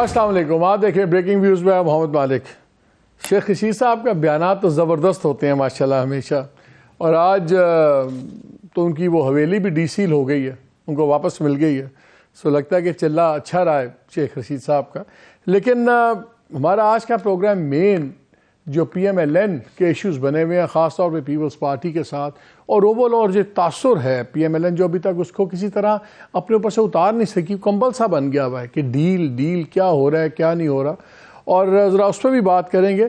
السلام علیکم. آپ دیکھیں بریکنگ ویوز میں محمد مالک. شیخ رشید صاحب کا بیانات تو زبردست ہوتے ہیں ماشاءاللہ ہمیشہ, اور آج تو ان کی وہ حویلی بھی ڈی سیل ہو گئی ہے, ان کو واپس مل گئی ہے. سو لگتا ہے کہ چلا اچھا رہا ہے شیخ رشید صاحب کا. لیکن ہمارا آج کا پروگرام مین جو پی ایم ایل این کے ایشوز بنے ہوئے ہیں, خاص طور پہ پیپلز پارٹی کے ساتھ, اور اوول اور جو تاثر ہے پی ایم ایل این جو ابھی تک اس کو کسی طرح اپنے اوپر سے اتار نہیں سکی, کمبل سا بن گیا ہوا ہے کہ ڈیل کیا ہو رہا ہے کیا نہیں ہو رہا. اور ذرا اس پہ بھی بات کریں گے.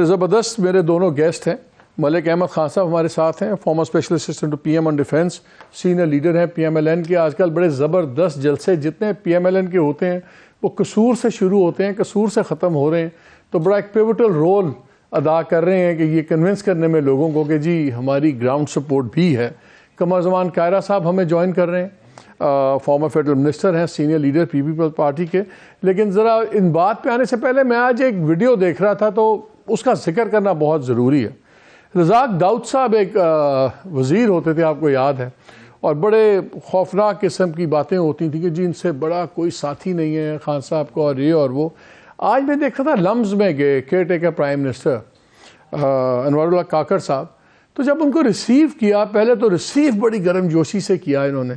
زبردست میرے دونوں گیسٹ ہیں. ملک احمد خان صاحب ہمارے ساتھ ہیں, former special assistant to P M on defence, senior leader ہیں پی ایم ایل این کے. آج کل بڑے زبردست جلسے جتنے پی ایم ایل این کے ہوتے ہیں وہ قصور سے شروع ہوتے ہیں, قصور سے ختم ہو رہے ہیں. تو بڑا ایک پیوٹل رول ادا کر رہے ہیں کہ یہ کنونس کرنے میں لوگوں کو کہ جی ہماری گراؤنڈ سپورٹ بھی ہے. قمر زمان کائرہ صاحب ہمیں جوائن کر رہے ہیں, فارمر فیڈرل منسٹر ہیں, سینئر لیڈر پیپلز پارٹی کے. لیکن ذرا ان بات پہ آنے سے پہلے میں آج ایک ویڈیو دیکھ رہا تھا تو اس کا ذکر کرنا بہت ضروری ہے. رزاق داؤد صاحب ایک وزیر ہوتے تھے, آپ کو یاد ہے, اور بڑے خوفناک قسم کی باتیں ہوتی تھیں کہ جی ان سے بڑا کوئی ساتھی نہیں ہے خان صاحب کو, اور یہ اور وہ. آج میں دیکھ رہا تھا لمز میں گئے کیئر ٹیکر پرائم منسٹر انوار اللہ کاکڑ صاحب, تو جب ان کو ریسیو کیا, پہلے تو ریسیو بڑی گرم جوشی سے کیا انہوں نے,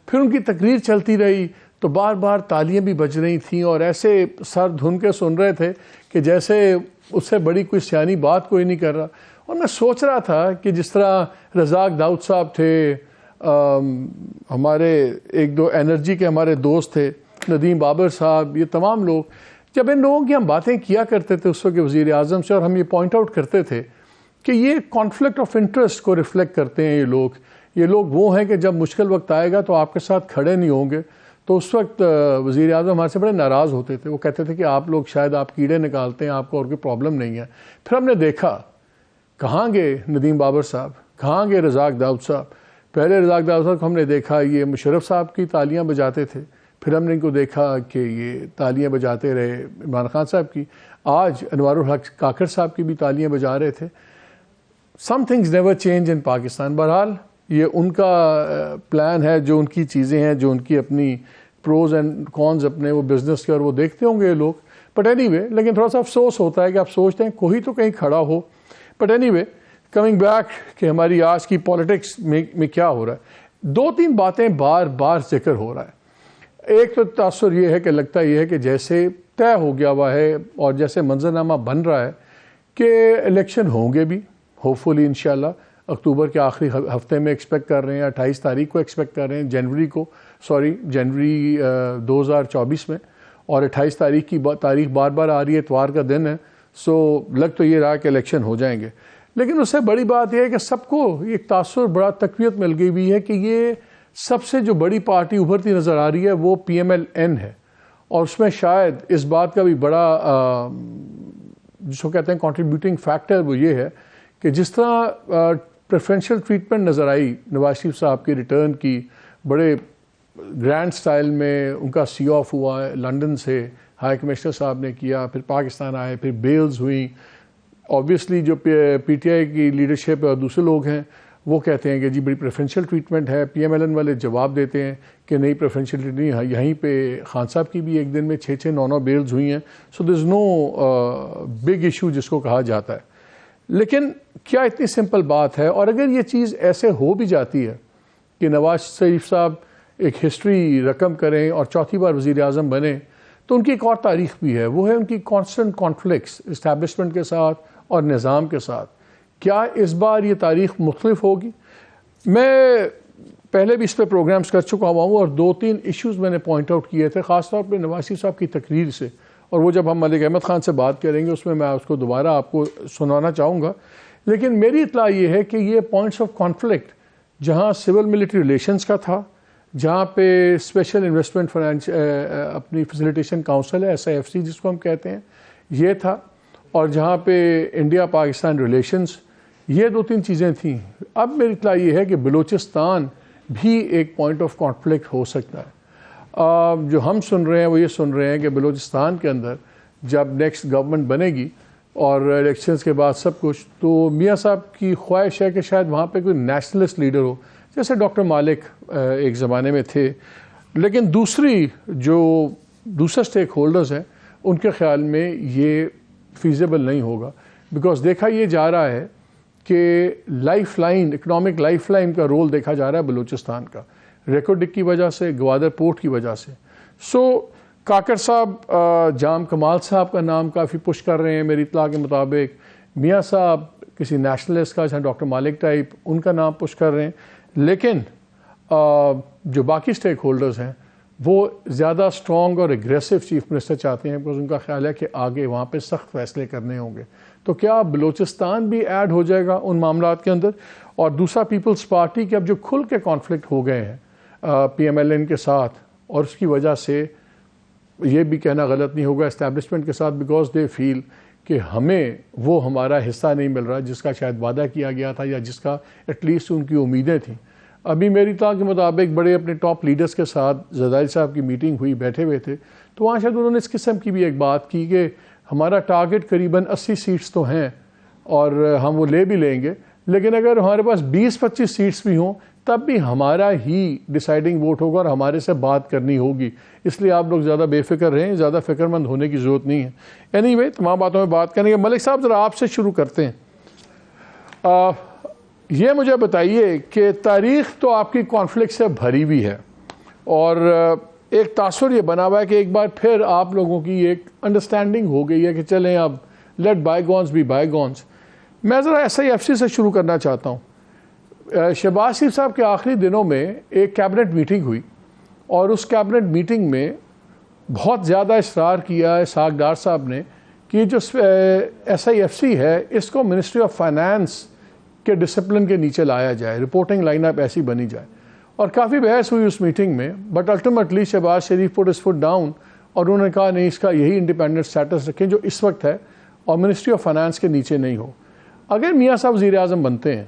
پھر ان کی تقریر چلتی رہی تو بار بار تالیاں بھی بج رہی تھیں اور ایسے سر دھن کے سن رہے تھے کہ جیسے اس سے بڑی کوئی سیانی بات کوئی نہیں کر رہا. اور میں سوچ رہا تھا کہ جس طرح رزاق داؤد صاحب تھے, ہمارے ایک دو انرجی کے ہمارے دوست تھے ندیم بابر صاحب, یہ تمام لوگ, جب ان لوگوں کی ہم باتیں کیا کرتے تھے اس وقت وزیر اعظم سے, اور ہم یہ پوائنٹ آؤٹ کرتے تھے کہ یہ کانفلکٹ آف انٹرسٹ کو ریفلیکٹ کرتے ہیں یہ لوگ وہ ہیں کہ جب مشکل وقت آئے گا تو آپ کے ساتھ کھڑے نہیں ہوں گے. تو اس وقت وزیر اعظم ہمارے سے بڑے ناراض ہوتے تھے, وہ کہتے تھے کہ آپ لوگ شاید آپ کیڑے نکالتے ہیں, آپ کو اور کوئی پرابلم نہیں ہے. پھر ہم نے دیکھا کہاں گئے ندیم بابر صاحب, کہاں گئے رزاق داؤد صاحب. پہلے رزاق داؤد صاحب کو ہم نے دیکھا یہ مشرف صاحب کی تالیاں بجاتے تھے, پھر ہم نے ان کو دیکھا کہ یہ تالیاں بجاتے رہے عمران خان صاحب کی, آج انوار الحق کاکڑ صاحب کی بھی تالیاں بجا رہے تھے. Some things never change in Pakistan. بہرحال یہ ان کا پلان ہے, جو ان کی چیزیں ہیں, جو ان کی اپنی پروز اینڈ کونز اپنے وہ بزنس کے, اور وہ دیکھتے ہوں گے یہ لوگ. بٹ اینی وے, لیکن تھوڑا سا افسوس ہوتا ہے کہ آپ سوچتے ہیں کوئی تو کہیں کھڑا ہو. But anyway, coming back کہ ہماری آج کی پالیٹکس میں کیا ہو رہا ہے, دو تین باتیں بار بار ذکر ہو رہا ہے. ایک تو تاثر یہ ہے کہ لگتا یہ ہے کہ جیسے طے ہو گیا ہوا ہے اور جیسے منظرنامہ بن رہا ہے کہ الیکشن ہوں گے بھی ہوپ فلی انشاءاللہ اکتوبر کے آخری ہفتے میں ایکسپیکٹ کر رہے ہیں, 28 تاریخ کو ایکسپیکٹ کر رہے ہیں, جنوری 2024 میں, اور 28 تاریخ کی تاریخ بار بار آ رہی ہے, اتوار کا دن ہے. سو لگ تو یہ رہا کہ الیکشن ہو جائیں گے. لیکن اس سے بڑی بات یہ ہے کہ سب کو ایک تاثر بڑا تقویت مل گئی ہوئی ہے کہ یہ سب سے جو بڑی پارٹی ابھرتی نظر آ رہی ہے وہ پی ایم ایل این ہے. اور اس میں شاید اس بات کا بھی بڑا جس کو کہتے ہیں کنٹریبیوٹنگ فیکٹر وہ یہ ہے کہ جس طرح پریفرینشل ٹریٹمنٹ نظر آئی نواز شریف صاحب کی ریٹرن کی, بڑے گرینڈ سٹائل میں ان کا سی آف ہوا ہے لنڈن سے, ہائی کمشنر صاحب نے کیا, پھر پاکستان آئے, پھر بیلز ہوئیں. آبویسلی جو پی ٹی آئی کی لیڈرشپ اور دوسرے لوگ ہیں وہ کہتے ہیں کہ جی بڑی پریفرینشیل ٹریٹمنٹ ہے. پی ایم ایل این والے جواب دیتے ہیں کہ نہیں پریفرینشیل ٹریٹمنٹ نہیں. یہیں پہ خان صاحب کی بھی ایک دن میں 6-9 بیلز ہوئی ہیں. سو دیر از نو بگ ایشو جس کو کہا جاتا ہے. لیکن کیا اتنی سمپل بات ہے, اور اگر یہ چیز ایسے ہو بھی جاتی ہے کہ نواز شریف صاحب ایک ہسٹری رقم کریں اور چوتھی بار وزیر اعظم بنے, تو ان کی ایک اور تاریخ بھی ہے, وہ ہے ان کی کانسٹنٹ کانفلکٹس اسٹیبلشمنٹ کے ساتھ اور نظام کے ساتھ. کیا اس بار یہ تاریخ مختلف ہوگی؟ میں پہلے بھی اس پہ پروگرامز کر چکا ہوا ہوں اور 2-3 ایشوز میں نے پوائنٹ آؤٹ کیے تھے, خاص طور پہ نواز شریف صاحب کی تقریر سے, اور وہ جب ہم ملک احمد خان سے بات کریں گے اس میں اس کو دوبارہ آپ کو سنانا چاہوں گا. لیکن میری اطلاع یہ ہے کہ یہ پوائنٹس آف کانفلکٹ جہاں سول ملٹری ریلیشنز کا تھا, جہاں پہ اسپیشل انویسٹمنٹ اپنی فیسیلیٹیشن کاؤنسل ہے SIFC جس کو ہم کہتے ہیں یہ تھا, اور جہاں پہ انڈیا پاکستان ریلیشنز, یہ 2-3 چیزیں تھیں. اب میری اطلاع یہ ہے کہ بلوچستان بھی ایک پوائنٹ آف کانفلکٹ ہو سکتا ہے. جو ہم سن رہے ہیں وہ یہ سن رہے ہیں کہ بلوچستان کے اندر جب نیکسٹ گورنمنٹ بنے گی اور الیکشنز کے بعد سب کچھ, تو میاں صاحب کی خواہش ہے کہ شاید وہاں پہ کوئی نیشنلسٹ لیڈر ہو, جیسے ڈاکٹر مالک ایک زمانے میں تھے. لیکن دوسری جو دوسرے اسٹیک ہولڈرز ہیں ان کے خیال میں یہ فیزیبل نہیں ہوگا، بیکاز دیکھا یہ جا رہا ہے کہ life line, economic life line کا رول دیکھا جا رہا ہے بلوچستان کا، ریکوڈک کی وجہ سے، گوادر پورٹ کی وجہ سے. سو کاکڑ صاحب جام کمال صاحب کا نام کافی پش کر رہے ہیں میری اطلاع کے مطابق، میاں صاحب کسی نیشنلسٹ کا جہاں ڈاکٹر مالک ٹائپ ان کا نام پش کر رہے ہیں، لیکن جو باقی اسٹیک ہولڈرز ہیں وہ زیادہ اسٹرانگ اور اگریسو چیف منسٹر چاہتے ہیں، بیکاز ان کا خیال ہے کہ آگے وہاں پہ سخت فیصلے کرنے ہوں گے. تو کیا بلوچستان بھی ایڈ ہو جائے گا ان معاملات کے اندر؟ اور دوسرا پیپلز پارٹی کے اب جو کھل کے کانفلکٹ ہو گئے ہیں پی ایم ایل این کے ساتھ، اور اس کی وجہ سے یہ بھی کہنا غلط نہیں ہوگا اسٹیبلشمنٹ کے ساتھ، بیکاز دے فیل کہ ہمیں وہ ہمارا حصہ نہیں مل رہا جس کا شاید وعدہ کیا گیا تھا یا جس کا ایٹ لیسٹ ان کی امیدیں تھیں. ابھی میری اطلاع کے مطابق بڑے اپنے ٹاپ لیڈرز کے ساتھ زرداری صاحب کی میٹنگ ہوئی، بیٹھے ہوئے تھے، تو وہاں شاید انہوں نے اس قسم کی بھی ایک بات کی کہ ہمارا ٹارگٹ قریباً 80 سیٹس تو ہیں اور ہم وہ لے بھی لیں گے، لیکن اگر ہمارے پاس 20-25 سیٹس بھی ہوں تب بھی ہمارا ہی ڈیسائیڈنگ ووٹ ہوگا اور ہمارے سے بات کرنی ہوگی. اس لیے آپ لوگ زیادہ بے فکر رہیں، زیادہ فکر مند ہونے کی ضرورت نہیں ہے. اینی وے تمام باتوں میں بات کریں گے. ملک صاحب ذرا آپ سے شروع کرتے ہیں. یہ مجھے بتائیے کہ تاریخ تو آپ کی کانفلکٹ سے بھری ہوئی ہے اور ایک تاثر یہ بنا ہوا ہے کہ ایک بار پھر آپ لوگوں کی ایک انڈرسٹینڈنگ ہو گئی ہے کہ چلیں اب لیٹ بائی گونز بی بائی گونز. میں ذرا ایس آئی ایف سی سے شروع کرنا چاہتا ہوں. شہباز شریف صاحب کے آخری دنوں میں ایک کیبنٹ میٹنگ ہوئی اور اس کیبنٹ میٹنگ میں بہت زیادہ اصرار کیا اسحاق ڈار صاحب نے کہ جو ایس آئی ایف سی ہے اس کو منسٹری آف فائنانس کے ڈسپلن کے نیچے لایا جائے، رپورٹنگ لائن اپ ایسی بنی جائے. اور کافی بحث ہوئی اس میٹنگ میں، but ultimately Shehbaz Sharif put his foot down اور انہوں نے کہا نہیں، اس کا یہی انڈیپینڈنٹ اسٹیٹس رکھیں جو اس وقت ہے اور منسٹری آف فائنانس کے نیچے نہیں ہو. اگر میاں صاحب وزیر اعظم بنتے ہیں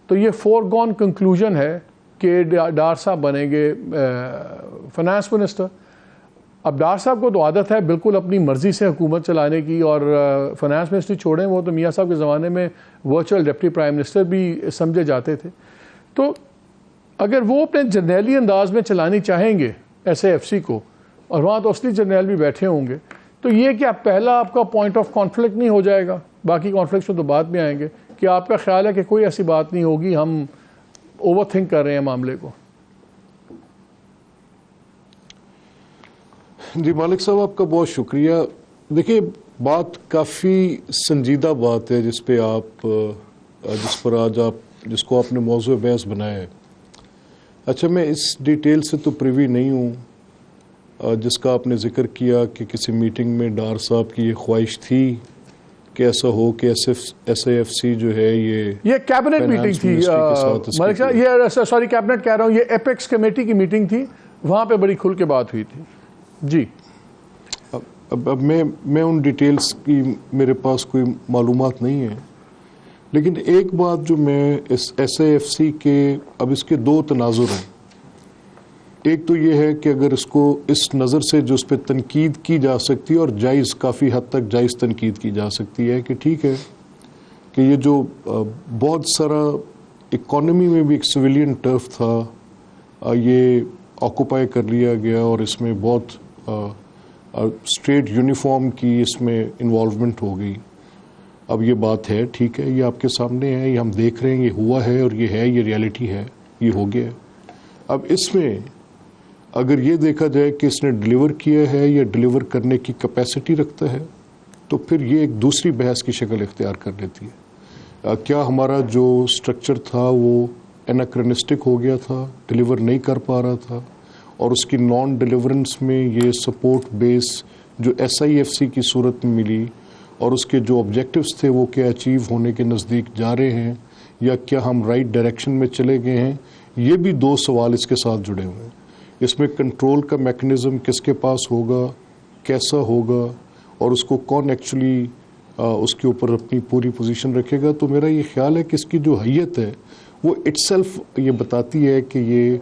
تو یہ فور گون کنکلوژن ہے کہ ڈار صاحب بنیں گے فائنانس منسٹر. اب ڈار صاحب کو تو عادت ہے بالکل اپنی مرضی سے حکومت چلانے کی، اور فائنانس منسٹری چھوڑیں، وہ تو میاں صاحب کے زمانے میں ورچوئل ڈپٹی پرائم منسٹر بھی سمجھے جاتے تھے. تو اگر وہ اپنے جرنیلی انداز میں چلانی چاہیں گے ایس اے ایف سی کو، اور وہاں تو اصلی جرنیل بھی بیٹھے ہوں گے، تو یہ کیا پہلا آپ کا پوائنٹ آف کانفلکٹ نہیں ہو جائے گا؟ باقی کانفلکٹس تو بعد میں آئیں گے. کہ آپ کا خیال ہے کہ کوئی ایسی بات نہیں ہوگی، ہم اوور تھنک کر رہے ہیں معاملے کو؟ جی مالک صاحب آپ کا بہت شکریہ. دیکھیے بات کافی سنجیدہ بات ہے جس پہ آپ جس کو آپ نے موضوع بحث بنایا ہے. اچھا میں اس ڈیٹیل سے تو پریوی نہیں ہوں جس کا آپ نے ذکر کیا کہ کسی میٹنگ میں ڈار صاحب کی یہ خواہش تھی کہ ایسا ہو کہ ایس اے ایف سی جو ہے یہ کیبنٹ میٹنگ تھی ملک صاحب، یہ سوری کیبنٹ کہہ رہا ہوں، یہ ایپیکس کمیٹی کی میٹنگ تھی، وہاں پہ بڑی کھل کے بات ہوئی تھی. جی اب میں ان ڈیٹیلز کی میرے پاس کوئی معلومات نہیں ہے، لیکن ایک بات جو میں اس ایس اے ایف سی کے اب اس کے دو تناظر ہیں. ایک تو یہ ہے کہ اگر اس کو اس نظر سے جو اس پہ تنقید کی جا سکتی ہے اور جائز، کافی حد تک جائز تنقید کی جا سکتی ہے کہ ٹھیک ہے کہ یہ جو بہت سارا اکانومی میں بھی ایک سویلین ٹرف تھا یہ آکوپائی کر لیا گیا اور اس میں بہت اسٹیٹ یونیفارم کی اس میں انوالومنٹ ہو گئی. اب یہ بات ہے، ٹھیک ہے، یہ آپ کے سامنے ہے، یہ ہم دیکھ رہے ہیں، یہ ہوا ہے اور یہ ہے، یہ ریالٹی ہے، یہ ہو گیا. اب اس میں اگر یہ دیکھا جائے کہ اس نے ڈیلیور کیا ہے یا ڈیلیور کرنے کی کیپیسٹی رکھتا ہے تو پھر یہ ایک دوسری بحث کی شکل اختیار کر لیتی ہے. کیا ہمارا جو سٹرکچر تھا وہ اناکرونسٹک ہو گیا تھا، ڈیلیور نہیں کر پا رہا تھا، اور اس کی نان ڈیلیورنس میں یہ سپورٹ بیس جو ایس آئی ایف سی کی صورت میں ملی اور اس کے جو آبجیکٹیوز تھے وہ کیا اچیو ہونے کے نزدیک جا رہے ہیں یا کیا ہم رائٹ ڈائریکشن میں چلے گئے ہیں؟ یہ بھی دو سوال اس کے ساتھ جڑے ہوئے ہیں. اس میں کنٹرول کا میکنزم کس کے پاس ہوگا، کیسا ہوگا، اور اس کو کون ایکچولی اس کے اوپر اپنی پوری پوزیشن رکھے گا. تو میرا یہ خیال ہے کہ اس کی جو حیت ہے وہ اٹ سیلف یہ بتاتی ہے کہ یہ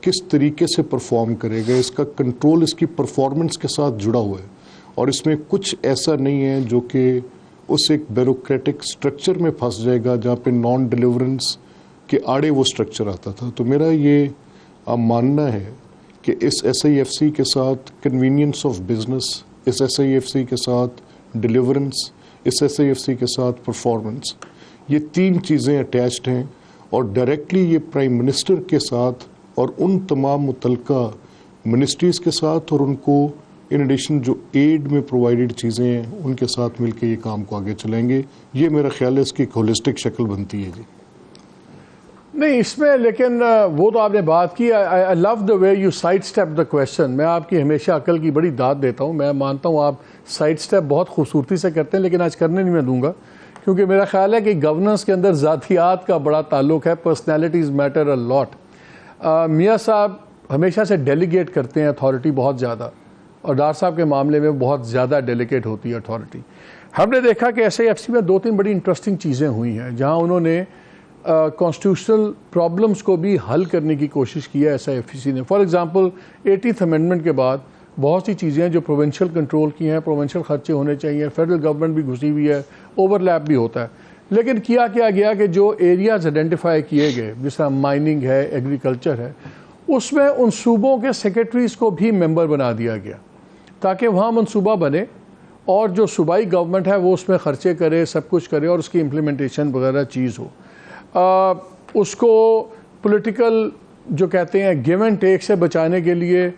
کس طریقے سے پرفارم کرے گا. اس کا کنٹرول اس کی پرفارمنس کے ساتھ جڑا ہوا ہے اور اس میں کچھ ایسا نہیں ہے جو کہ اس ایک بیوروکریٹک سٹرکچر میں پھنس جائے گا جہاں پہ نان ڈیلیورنس کے آڑے وہ سٹرکچر آتا تھا. تو میرا یہ ماننا ہے کہ اس SIFC کے ساتھ کنوینئنس آف بزنس، اس SIFC کے ساتھ ڈیلیورنس، اس SIFC کے ساتھ پرفارمنس، یہ تین چیزیں اٹیچڈ ہیں، اور ڈائریکٹلی یہ پرائم منسٹر کے ساتھ اور ان تمام متعلقہ منسٹریز کے ساتھ اور ان کو ان ایڈیشن جو ایڈ میں پرووائڈڈ چیزیں ہیں ان کے ساتھ مل کے یہ کام کو آگے چلائیں گے. یہ میرا خیال ہے اس کی ایک ہولسٹک شکل بنتی ہے. جی نہیں اس میں، لیکن وہ تو آپ نے بات کی. I love the way you sidestep the question. میں آپ کی ہمیشہ عقل کی بڑی داد دیتا ہوں. میں مانتا ہوں آپ سائڈ اسٹیپ بہت خوبصورتی سے کرتے ہیں، لیکن آج کرنے نہیں میں دوں گا، کیونکہ میرا خیال ہے کہ گورننس کے اندر ذاتیات کا بڑا تعلق ہے. پرسنالٹیز میٹر اے لاٹ. میاں صاحب ہمیشہ سے ڈیلیگیٹ کرتے ہیں اتھارٹی بہت زیادہ، اور ڈار صاحب کے معاملے میں بہت زیادہ ڈیلیگیٹ ہوتی ہے اتھارٹی. ہم نے دیکھا کہ SIFC میں 2-3 بڑی انٹرسٹنگ چیزیں ہوئی ہیں جہاں انہوں نے کانسٹیٹیوشنل پرابلمس کو بھی حل کرنے کی کوشش کی ہے SIFC نے. فار ایگزامپل 80th امینڈمنٹ کے بعد بہت سی چیزیں ہیں جو پروونشل کنٹرول کی ہیں، پروونشل خرچے ہونے چاہیے، فیڈرل گورنمنٹ بھی گھسی ہوئی ہے، اوور لیپ بھی ہوتا ہے. لیکن کیا گیا کہ جو ایریاز آئیڈینٹیفائی کیے گئے جس طرح مائننگ ہے، ایگریکلچر ہے، اس میں ان صوبوں کے سیکرٹریز کو بھی ممبر بنا دیا گیا تاکہ وہاں منصوبہ بنے اور جو صوبائی گورنمنٹ ہے وہ اس میں خرچے کرے، سب کچھ کرے اور اس کی امپلیمنٹیشن وغیرہ چیز ہو. اس کو پولیٹیکل جو کہتے ہیں گیو اینڈ ٹیک سے بچانے کے لیے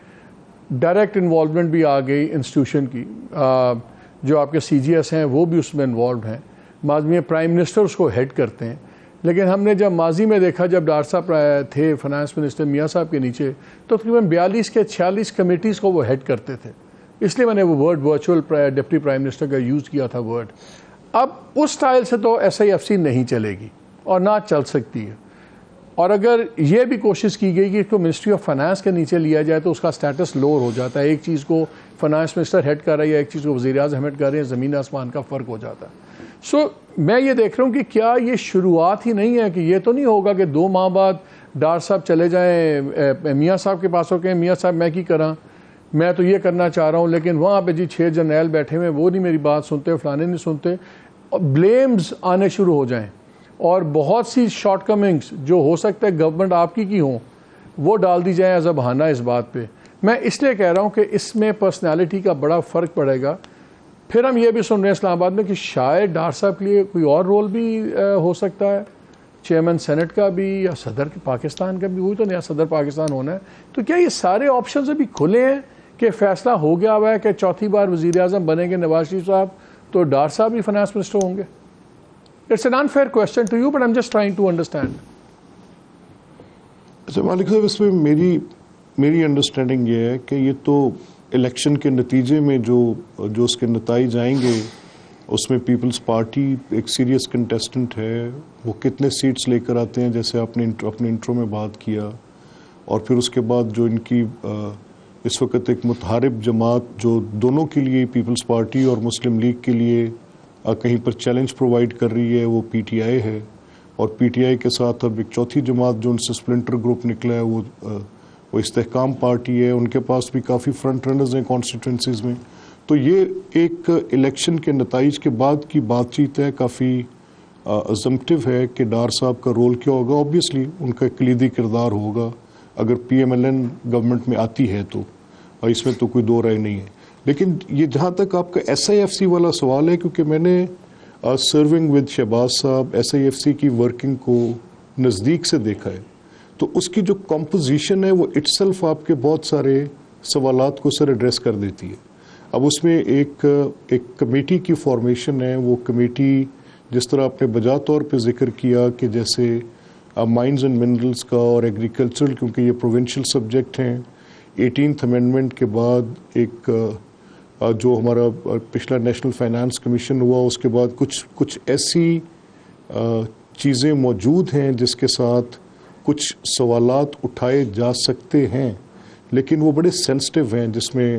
ڈائریکٹ انوالومنٹ بھی آ گئی انسٹیٹیوشن کی. جو آپ کے CGS ہیں وہ بھی اس میں انوالوڈ ہیں. ماضی میں پرائم منسٹر اس کو ہیڈ کرتے ہیں، لیکن ہم نے جب ماضی میں دیکھا جب ڈار صاحب تھے فائنانس منسٹر میاں صاحب کے نیچے، تو تقریباً 42 کے 46 کمیٹیز کو وہ ہیڈ کرتے تھے. اس لیے میں نے وہ word virtual deputy prime minister کا یوز کیا تھا ورڈ. اب اس سٹائل سے تو SIFC نہیں چلے گی اور نہ چل سکتی ہے. اور اگر یہ بھی کوشش کی گئی کہ اس کو منسٹری آف فائنانس کے نیچے لیا جائے تو اس کا سٹیٹس لوور ہو جاتا ہے. ایک چیز کو فائنانس منسٹر ہیڈ کر رہا ہے یا ایک چیز کو وزیر اعظم ہیڈ کر رہے ہیں، زمین آسمان کا فرق ہو جاتا ہے. میں یہ دیکھ رہا ہوں کہ کیا یہ شروعات ہی نہیں ہے، کہ یہ تو نہیں ہوگا کہ 2 ماہ بعد ڈار صاحب چلے جائیں میاں صاحب کے پاس ہو کہ میاں صاحب میں کی کراں، میں تو یہ کرنا چاہ رہا ہوں، لیکن وہاں پہ 6 جرنیل بیٹھے ہوئے وہ نہیں میری بات سنتے، فلانے نہیں سنتے، اور بلیمز آنے شروع ہو جائیں اور بہت سی شارٹ کمنگز جو ہو سکتا ہے گورنمنٹ آپ کی ہوں وہ ڈال دی جائیں ایز اے بہانہ اس بات پہ. میں اس لیے کہہ رہا ہوں کہ اس میں پرسنالٹی کا بڑا فرق پڑے گا. پھر ہم یہ بھی سن رہے ہیں اسلام آباد میں کہ شاید ڈار صاحب کے لیے کوئی اور رول بھی ہو سکتا ہے، چیئرمین سینٹ کا بھی یا صدر پاکستان کا بھی. وہی تو نیا صدر پاکستان ہونا ہے. تو کیا یہ سارے آپشنز ابھی کھلے ہیں کہ فیصلہ ہو گیا ہوا ہے کہ چوتھی بار وزیر اعظم بنیں گے نواز شریف صاحب تو ڈار صاحب بھی فائنانس منسٹر ہوں گے؟ It's an unfair question to you, but I'm just trying to understand. اچھا مالک صاحب، اس میں میری انڈرسٹینڈنگ یہ ہے کہ یہ تو الیکشن کے نتیجے میں جو اس کے نتائج آئیں گے اس میں پیپلز پارٹی ایک سیریس کنٹیسٹنٹ ہے. وہ کتنے سیٹس لے کر آتے ہیں جیسے آپ نے اپنے انٹرو میں بات کیا، اور پھر اس کے بعد جو ان کی اس وقت ایک متحارب جماعت جو دونوں کے لیے پیپلز پارٹی اور مسلم لیگ کے لیے کہیں پر چیلنج پرووائڈ کر رہی ہے وہ PTI ہے. اور PTI کے ساتھ اب ایک چوتھی جماعت جو ان سے سپلنٹر گروپ نکلا ہے وہ استحکام پارٹی ہے. ان کے پاس بھی کافی فرنٹ رنرز ہیں کانسٹیٹوئنسیز میں. تو یہ ایک الیکشن کے نتائج کے بعد کی بات چیت ہے، کافی ازمپٹیو ہے کہ ڈار صاحب کا رول کیا ہوگا. آبویسلی ان کا کلیدی کردار ہوگا اگر PMLN گورنمنٹ میں آتی ہے تو، اور اس میں تو کوئی دو رائے نہیں ہے. لیکن یہ جہاں تک آپ کا SIFC والا سوال ہے، کیونکہ میں نے سرونگ ود شہباز صاحب SIFC کی ورکنگ کو نزدیک سے دیکھا ہے، تو اس کی جو کمپوزیشن ہے وہ اٹ سیلف آپ کے بہت سارے سوالات کو سر ایڈریس کر دیتی ہے. اب اس میں ایک کمیٹی کی فارمیشن ہے. وہ کمیٹی جس طرح آپ نے بجا طور پہ ذکر کیا کہ جیسے مائنز اینڈ منرلز کا اور ایگریکلچرل، کیونکہ یہ پروونشل سبجیکٹ ہیں. 18th امینڈمنٹ کے بعد ایک جو ہمارا پچھلا نیشنل فائنانس کمیشن ہوا، اس کے بعد کچھ ایسی چیزیں موجود ہیں جس کے ساتھ کچھ سوالات اٹھائے جا سکتے ہیں، لیکن وہ بڑے سینسٹیو ہیں، جس میں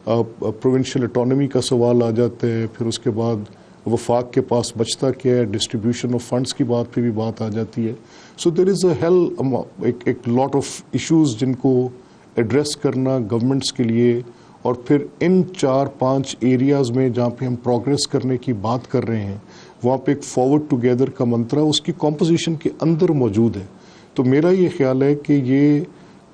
پروونشل اٹانومی کا سوال آ جاتا ہے. پھر اس کے بعد وفاق کے پاس بچتا کیا ہے، ڈسٹریبیوشن آف فنڈز کی بات پہ بھی بات آ جاتی ہے. سو دیر از اے ایک لاٹ آف ایشوز جن کو ایڈریس کرنا گورنمنٹس کے لیے. اور پھر ان 4-5 ایریاز میں جہاں پہ ہم پروگریس کرنے کی بات کر رہے ہیں، وہاں پہ ایک فارورڈ ٹوگیدر کا منترا اس کی کمپوزیشن کے اندر موجود ہے. تو میرا یہ خیال ہے کہ یہ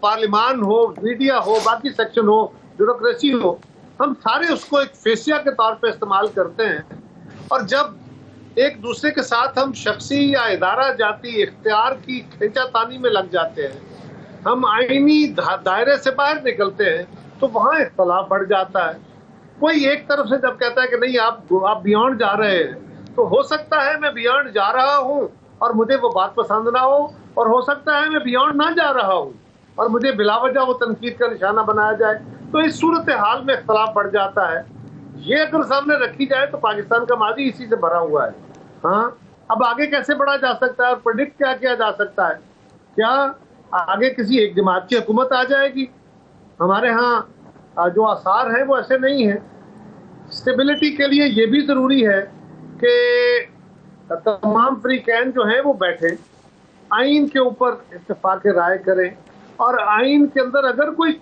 پارلیمان ہو, میڈیا ہو, باقی سیکشن ہو, بیوروکریسی ہو, ہم سارے اس کو ایک فیسیا کے طور پہ استعمال کرتے ہیں. اور جب ایک دوسرے کے ساتھ ہم شخصی یا ادارہ جاتی اختیار کی کھینچا تانی میں لگ جاتے ہیں, ہم آئینی دائرے سے باہر نکلتے ہیں, تو وہاں اختلاف بڑھ جاتا ہے. کوئی ایک طرف سے جب کہتا ہے کہ نہیں آپ بیونڈ جا رہے ہیں, تو ہو سکتا ہے میں بیونڈ جا رہا ہوں اور مجھے وہ بات پسند نہ ہو, اور ہو سکتا ہے میں بیونڈ نہ جا رہا ہوں اور مجھے بلا وجہ وہ تنقید کا نشانہ بنایا جائے. تو اس صورتحال میں اختلاف بڑھ جاتا ہے. یہ اگر سامنے رکھی جائے تو پاکستان کا ماضی اسی سے بھرا ہوا ہے. ہاں, اب آگے کیسے بڑھا جا سکتا ہے اور پریڈکٹ کیا کیا جا سکتا ہے؟ کیا آگے کسی ایک جماعت کی حکومت آ جائے گی؟ ہمارے ہاں جو آثار ہیں وہ ایسے نہیں ہیں. اسٹیبلٹی کے لیے یہ بھی ضروری ہے کہ تمام فریقین جو ہیں وہ بیٹھیں, آئین کے اوپر اتفاق رائے کریں, اور آئین کے اندر اگر کوئی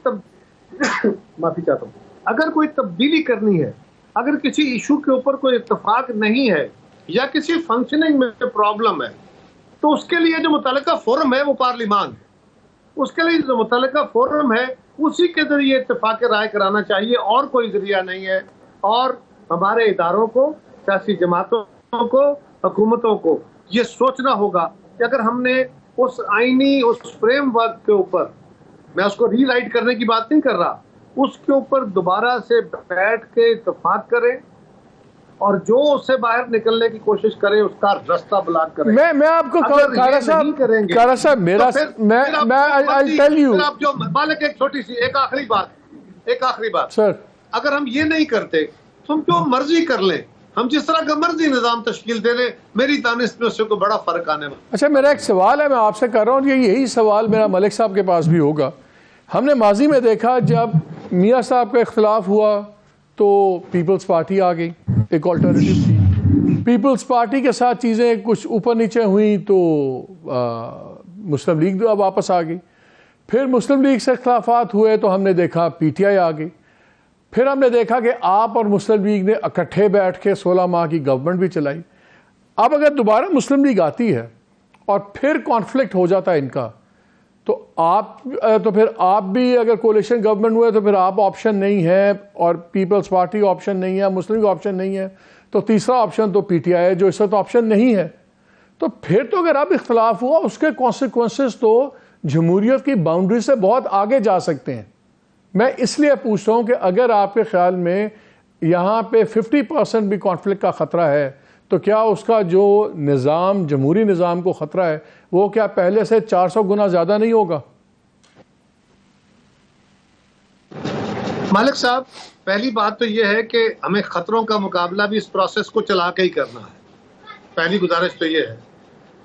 معافی چاہتا ہوں, اگر کوئی تبدیلی کرنی ہے, اگر کسی ایشو کے اوپر کوئی اتفاق نہیں ہے یا کسی فنکشننگ میں پرابلم ہے, تو اس کے لیے جو متعلقہ فورم ہے وہ پارلیمان ہے. اس کے لیے جو متعلقہ فورم ہے اسی کے ذریعے اتفاق رائے کرانا چاہیے, اور کوئی ذریعہ نہیں ہے. اور ہمارے اداروں کو, سیاسی جماعتوں کو, حکومتوں کو یہ سوچنا ہوگا کہ اگر ہم نے اس آئینی, اس فریم ورک کے اوپر, میں اس کو ری رائٹ کرنے کی بات نہیں کر رہا, اس کے اوپر دوبارہ سے بیٹھ کے اتفاق کریں, اور جو اس سے باہر نکلنے کی کوشش کرے اس کا راستہ بلاک کریں. میں آپ کو کارا صاحب میرا I'll tell you. آپ جو مالک, ایک چھوٹی سی ایک آخری بات سر, اگر ہم یہ نہیں کرتے تو ہم جو مرضی کر لیں, ہم جس طرح کا مرضی نظام تشکیل دے لیں, میری دانش میں اس سے کوئی بڑا فرق آنے والا. اچھا, میرا ایک سوال ہے, میں آپ سے کر رہا ہوں, یہی سوال میرا ملک صاحب کے پاس بھی ہوگا. ہم نے ماضی میں دیکھا جب میاں صاحب کا اختلاف ہوا تو پیپلز پارٹی آ گئی, ایک آلٹرنیٹیو تھی. پیپلز پارٹی کے ساتھ چیزیں کچھ اوپر نیچے ہوئیں تو مسلم لیگ واپس آ گئی. پھر مسلم لیگ سے اختلافات ہوئے تو ہم نے دیکھا پی ٹی آئی آ گئی. پھر ہم نے دیکھا کہ آپ اور مسلم لیگ نے اکٹھے بیٹھ کے 16 ماہ کی گورنمنٹ بھی چلائی. اب اگر دوبارہ مسلم لیگ آتی ہے اور پھر کانفلکٹ ہو جاتا ہے ان کا, تو پھر آپ بھی اگر کولیشن گورنمنٹ ہوئے تو پھر آپ آپشن نہیں ہے, اور پیپلز پارٹی آپشن نہیں ہے, مسلم لیگ آپشن نہیں ہے, تو تیسرا آپشن تو پی ٹی آئی ہے جو اس وقت آپشن نہیں ہے. تو پھر تو اگر اب اختلاف ہوا, اس کے کانسیکوینسز تو جمہوریت کی باؤنڈری سے بہت آگے جا سکتے ہیں. میں اس لیے پوچھ رہا ہوں کہ اگر آپ کے خیال میں یہاں پہ 50% بھی کانفلکٹ کا خطرہ ہے, تو کیا اس کا جو نظام, جمہوری نظام کو خطرہ ہے, وہ کیا پہلے سے 400 گنا زیادہ نہیں ہوگا؟ مالک صاحب, پہلی بات تو یہ ہے کہ ہمیں خطروں کا مقابلہ بھی اس پروسیس کو چلا کے ہی کرنا ہے. پہلی گزارش تو یہ ہے,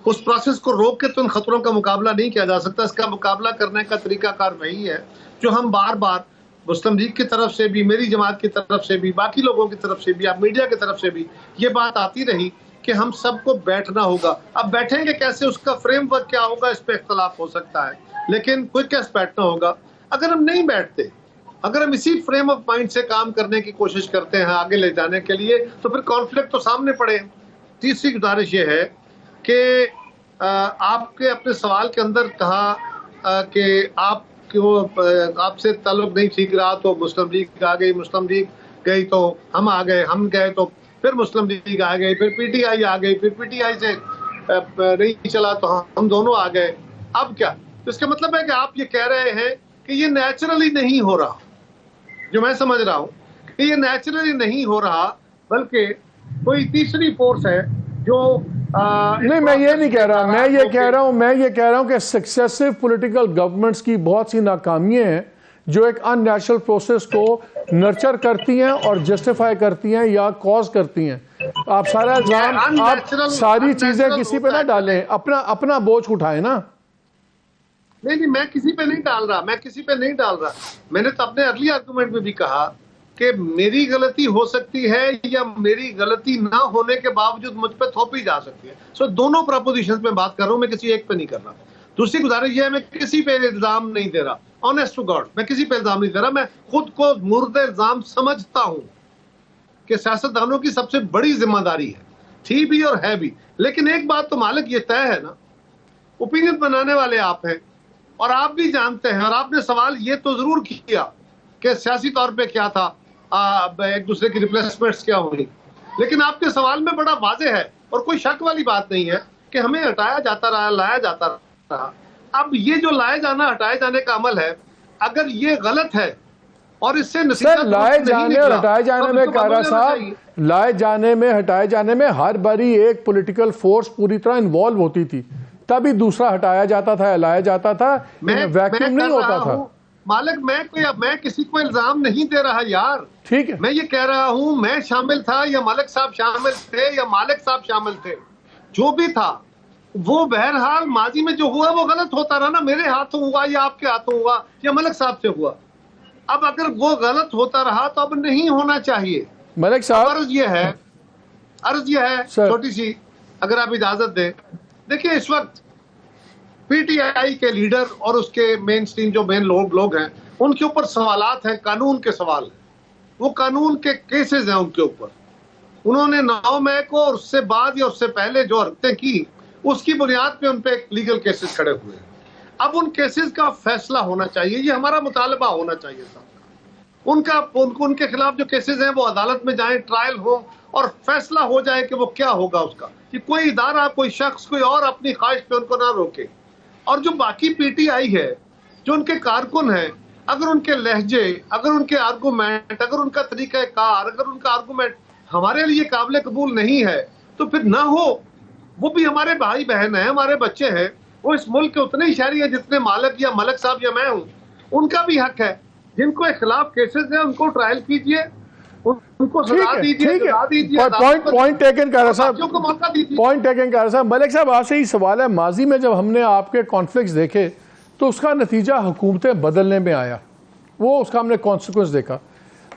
اس پروسیس کو روک کے تو ان خطروں کا مقابلہ نہیں کیا جا سکتا. اس کا مقابلہ کرنے کا طریقہ کار وہی ہے جو ہم بار بار مسلم لیگ کی طرف سے بھی, میری جماعت کی طرف سے بھی, باقی لوگوں کی طرف سے بھی, آپ میڈیا کی طرف سے بھی یہ بات آتی رہی کہ ہم سب کو بیٹھنا ہوگا. اب بیٹھیں گے کیسے, اس کا فریم ورک کیا ہوگا, اس پہ اختلاف ہو سکتا ہے, لیکن کوئی کیسے بیٹھنا ہوگا. اگر ہم نہیں بیٹھتے, اگر ہم اسی فریم آف مائنڈ سے کام کرنے کی کوشش کرتے ہیں آگے لے جانے کے لیے, تو پھر کانفلکٹ تو سامنے پڑے. تیسری گزارش یہ ہے کہ آپ کے اپنے سوال کے اندر کہا کہ آپ سے تعلق نہیں ٹھیک رہا تو مسلم لیگ آ گئی, مسلم لیگ گئی تو ہم آ گئے, ہم گئے تو پھر مسلم لیگ آ گئی, پھر پی ٹی آئی آ گئی, پھر پی ٹی آئی سے نہیں چلا تو ہم دونوں آ گئے. اب کیا, اس کا مطلب ہے کہ آپ یہ کہہ رہے ہیں کہ یہ نیچرلی نہیں ہو رہا. جو میں سمجھ رہا ہوں کہ یہ نیچرلی نہیں ہو رہا, بلکہ کوئی تیسری فورس ہے جو نہیں, میں یہ نہیں کہہ رہا, میں یہ کہہ رہا ہوں کہ سکسیسو پولیٹیکل گورنمنٹس کی بہت سی ناکامیاں ہیں جو ایک ان نیچرل پروسیس کو نرچر کرتی ہیں اور جسٹیفائی کرتی ہیں یا کاز کرتی ہیں. آپ سارا الزام, آپ ساری چیزیں کسی پہ نہ ڈالیں, اپنا بوجھ اٹھائیں نا. نہیں, میں کسی پہ نہیں ڈال رہا. میں نے تو اپنے ارلی آرگومنٹ میں بھی کہا کہ میری غلطی ہو سکتی ہے یا میری غلطی نہ ہونے کے باوجود مجھ پہ تھوپی جا سکتی ہے. سو دونوں پراپوزیشنز میں بات کر رہا ہوں, میں کسی ایک پہ نہیں کر رہا. دوسری گزارش یہ ہے, میں کسی پہ الزام نہیں دے رہا, آنیسٹ ٹو گاڈ میں کسی پہ الزام نہیں دے رہا. میں خود کو مورد الزام سمجھتا ہوں کہ سیاستدانوں کی سب سے بڑی ذمہ داری ہے, تھی بھی اور ہے بھی. لیکن ایک بات تو مالک یہ طے ہے نا اوپینین بنانے والے آپ ہیں، اور آپ بھی جانتے ہیں، اور آپ نے سوال یہ تو ضرور کیا کہ سیاسی طور پہ کیا تھا، ایک دوسرے کی ریپلیسمنٹس کیا ہوئی، لیکن آپ کے سوال میں بڑا واضح ہے اور کوئی شک والی بات نہیں ہے کہ ہمیں ہٹایا جاتا رہا، لایا جاتا رہا۔ اب یہ جو لائے جانا ہٹائے جانے کا عمل ہے، اگر یہ غلط ہے اور اس سے نتیجہ سر لائے جانے اور ہٹائے جانے میں کارا صاحب، لائے جانے میں ہٹائے جانے میں ہر باری ایک پولیٹیکل فورس پوری طرح انوالو ہوتی تھی، تبھی دوسرا ہٹایا جاتا تھا، لایا جاتا تھا، ویکیوم نہیں ہوتا تھا۔ مالک میں کسی کو الزام نہیں دے رہا یار، ٹھیک ہے، میں یہ کہہ رہا ہوں میں شامل تھا یا ملک صاحب شامل تھے یا مالک صاحب شامل تھے، جو بھی تھا وہ بہرحال ماضی میں جو ہوا وہ غلط ہوتا رہا نا، میرے ہاتھوں ہوا یا آپ کے ہاتھوں ہوا یا ملک صاحب سے ہوا۔ اب اگر وہ غلط ہوتا رہا تو اب نہیں ہونا چاہیے۔ ملک صاحب عرض یہ ہے چھوٹی سی، اگر آپ اجازت دیں، دیکھیں اس وقت پی ٹی آئی کے لیڈر اور اس کے مین سٹریم جو مین لوگ ہیں، ان کے اوپر سوالات ہیں، قانون کے سوال ہیں، وہ قانون کے کیسز ہیں ان کے اوپر۔ انہوں نے 9 مئی کو اور اس سے بعد یا اس سے پہلے جو حرکتیں کی، اس کی بنیاد پہ ان پہ لیگل کیسز کھڑے ہوئے ہیں۔ اب ان کیسز کا فیصلہ ہونا چاہیے، یہ ہمارا مطالبہ ہونا چاہیے تھا۔ ان کے خلاف جو کیسز ہیں وہ عدالت میں جائیں، ٹرائل ہو اور فیصلہ ہو جائے کہ وہ کیا ہوگا اس کا، کہ کوئی ادارہ، کوئی شخص، کوئی اور اپنی خواہش پہ ان کو نہ روکے۔ اور جو باقی پی ٹی آئی ہے، جو ان کے کارکن ہیں، اگر ان کے لہجے، اگر ان کے آرگومنٹ، اگر ان کا طریقہ کار، اگر ان کا آرگومنٹ ہمارے لیے قابل قبول نہیں ہے تو پھر نہ ہو۔ وہ بھی ہمارے بھائی بہن ہیں، ہمارے بچے ہیں، وہ اس ملک کے اتنے ہی شہری ہیں جتنے مالک یا ملک صاحب یا میں ہوں۔ ان کا بھی حق ہے، جن کو خلاف کیسز ہیں ان کو ٹرائل کیجئے، ان کو سزا دیجئے، سزا دیجئے، پوائنٹ ٹیکن کر رہا صاحب، بچوں کو موقع دیجئے۔ پوائنٹ ٹیکن کر رہا صاحب۔ ملک صاحب آپ سے ہی سوال ہے، ماضی میں جب ہم نے آپ کے کانفلکٹس دیکھے تو اس کا نتیجہ حکومتیں بدلنے میں آیا، وہ اس کا ہم نے کانسیکوینس دیکھا۔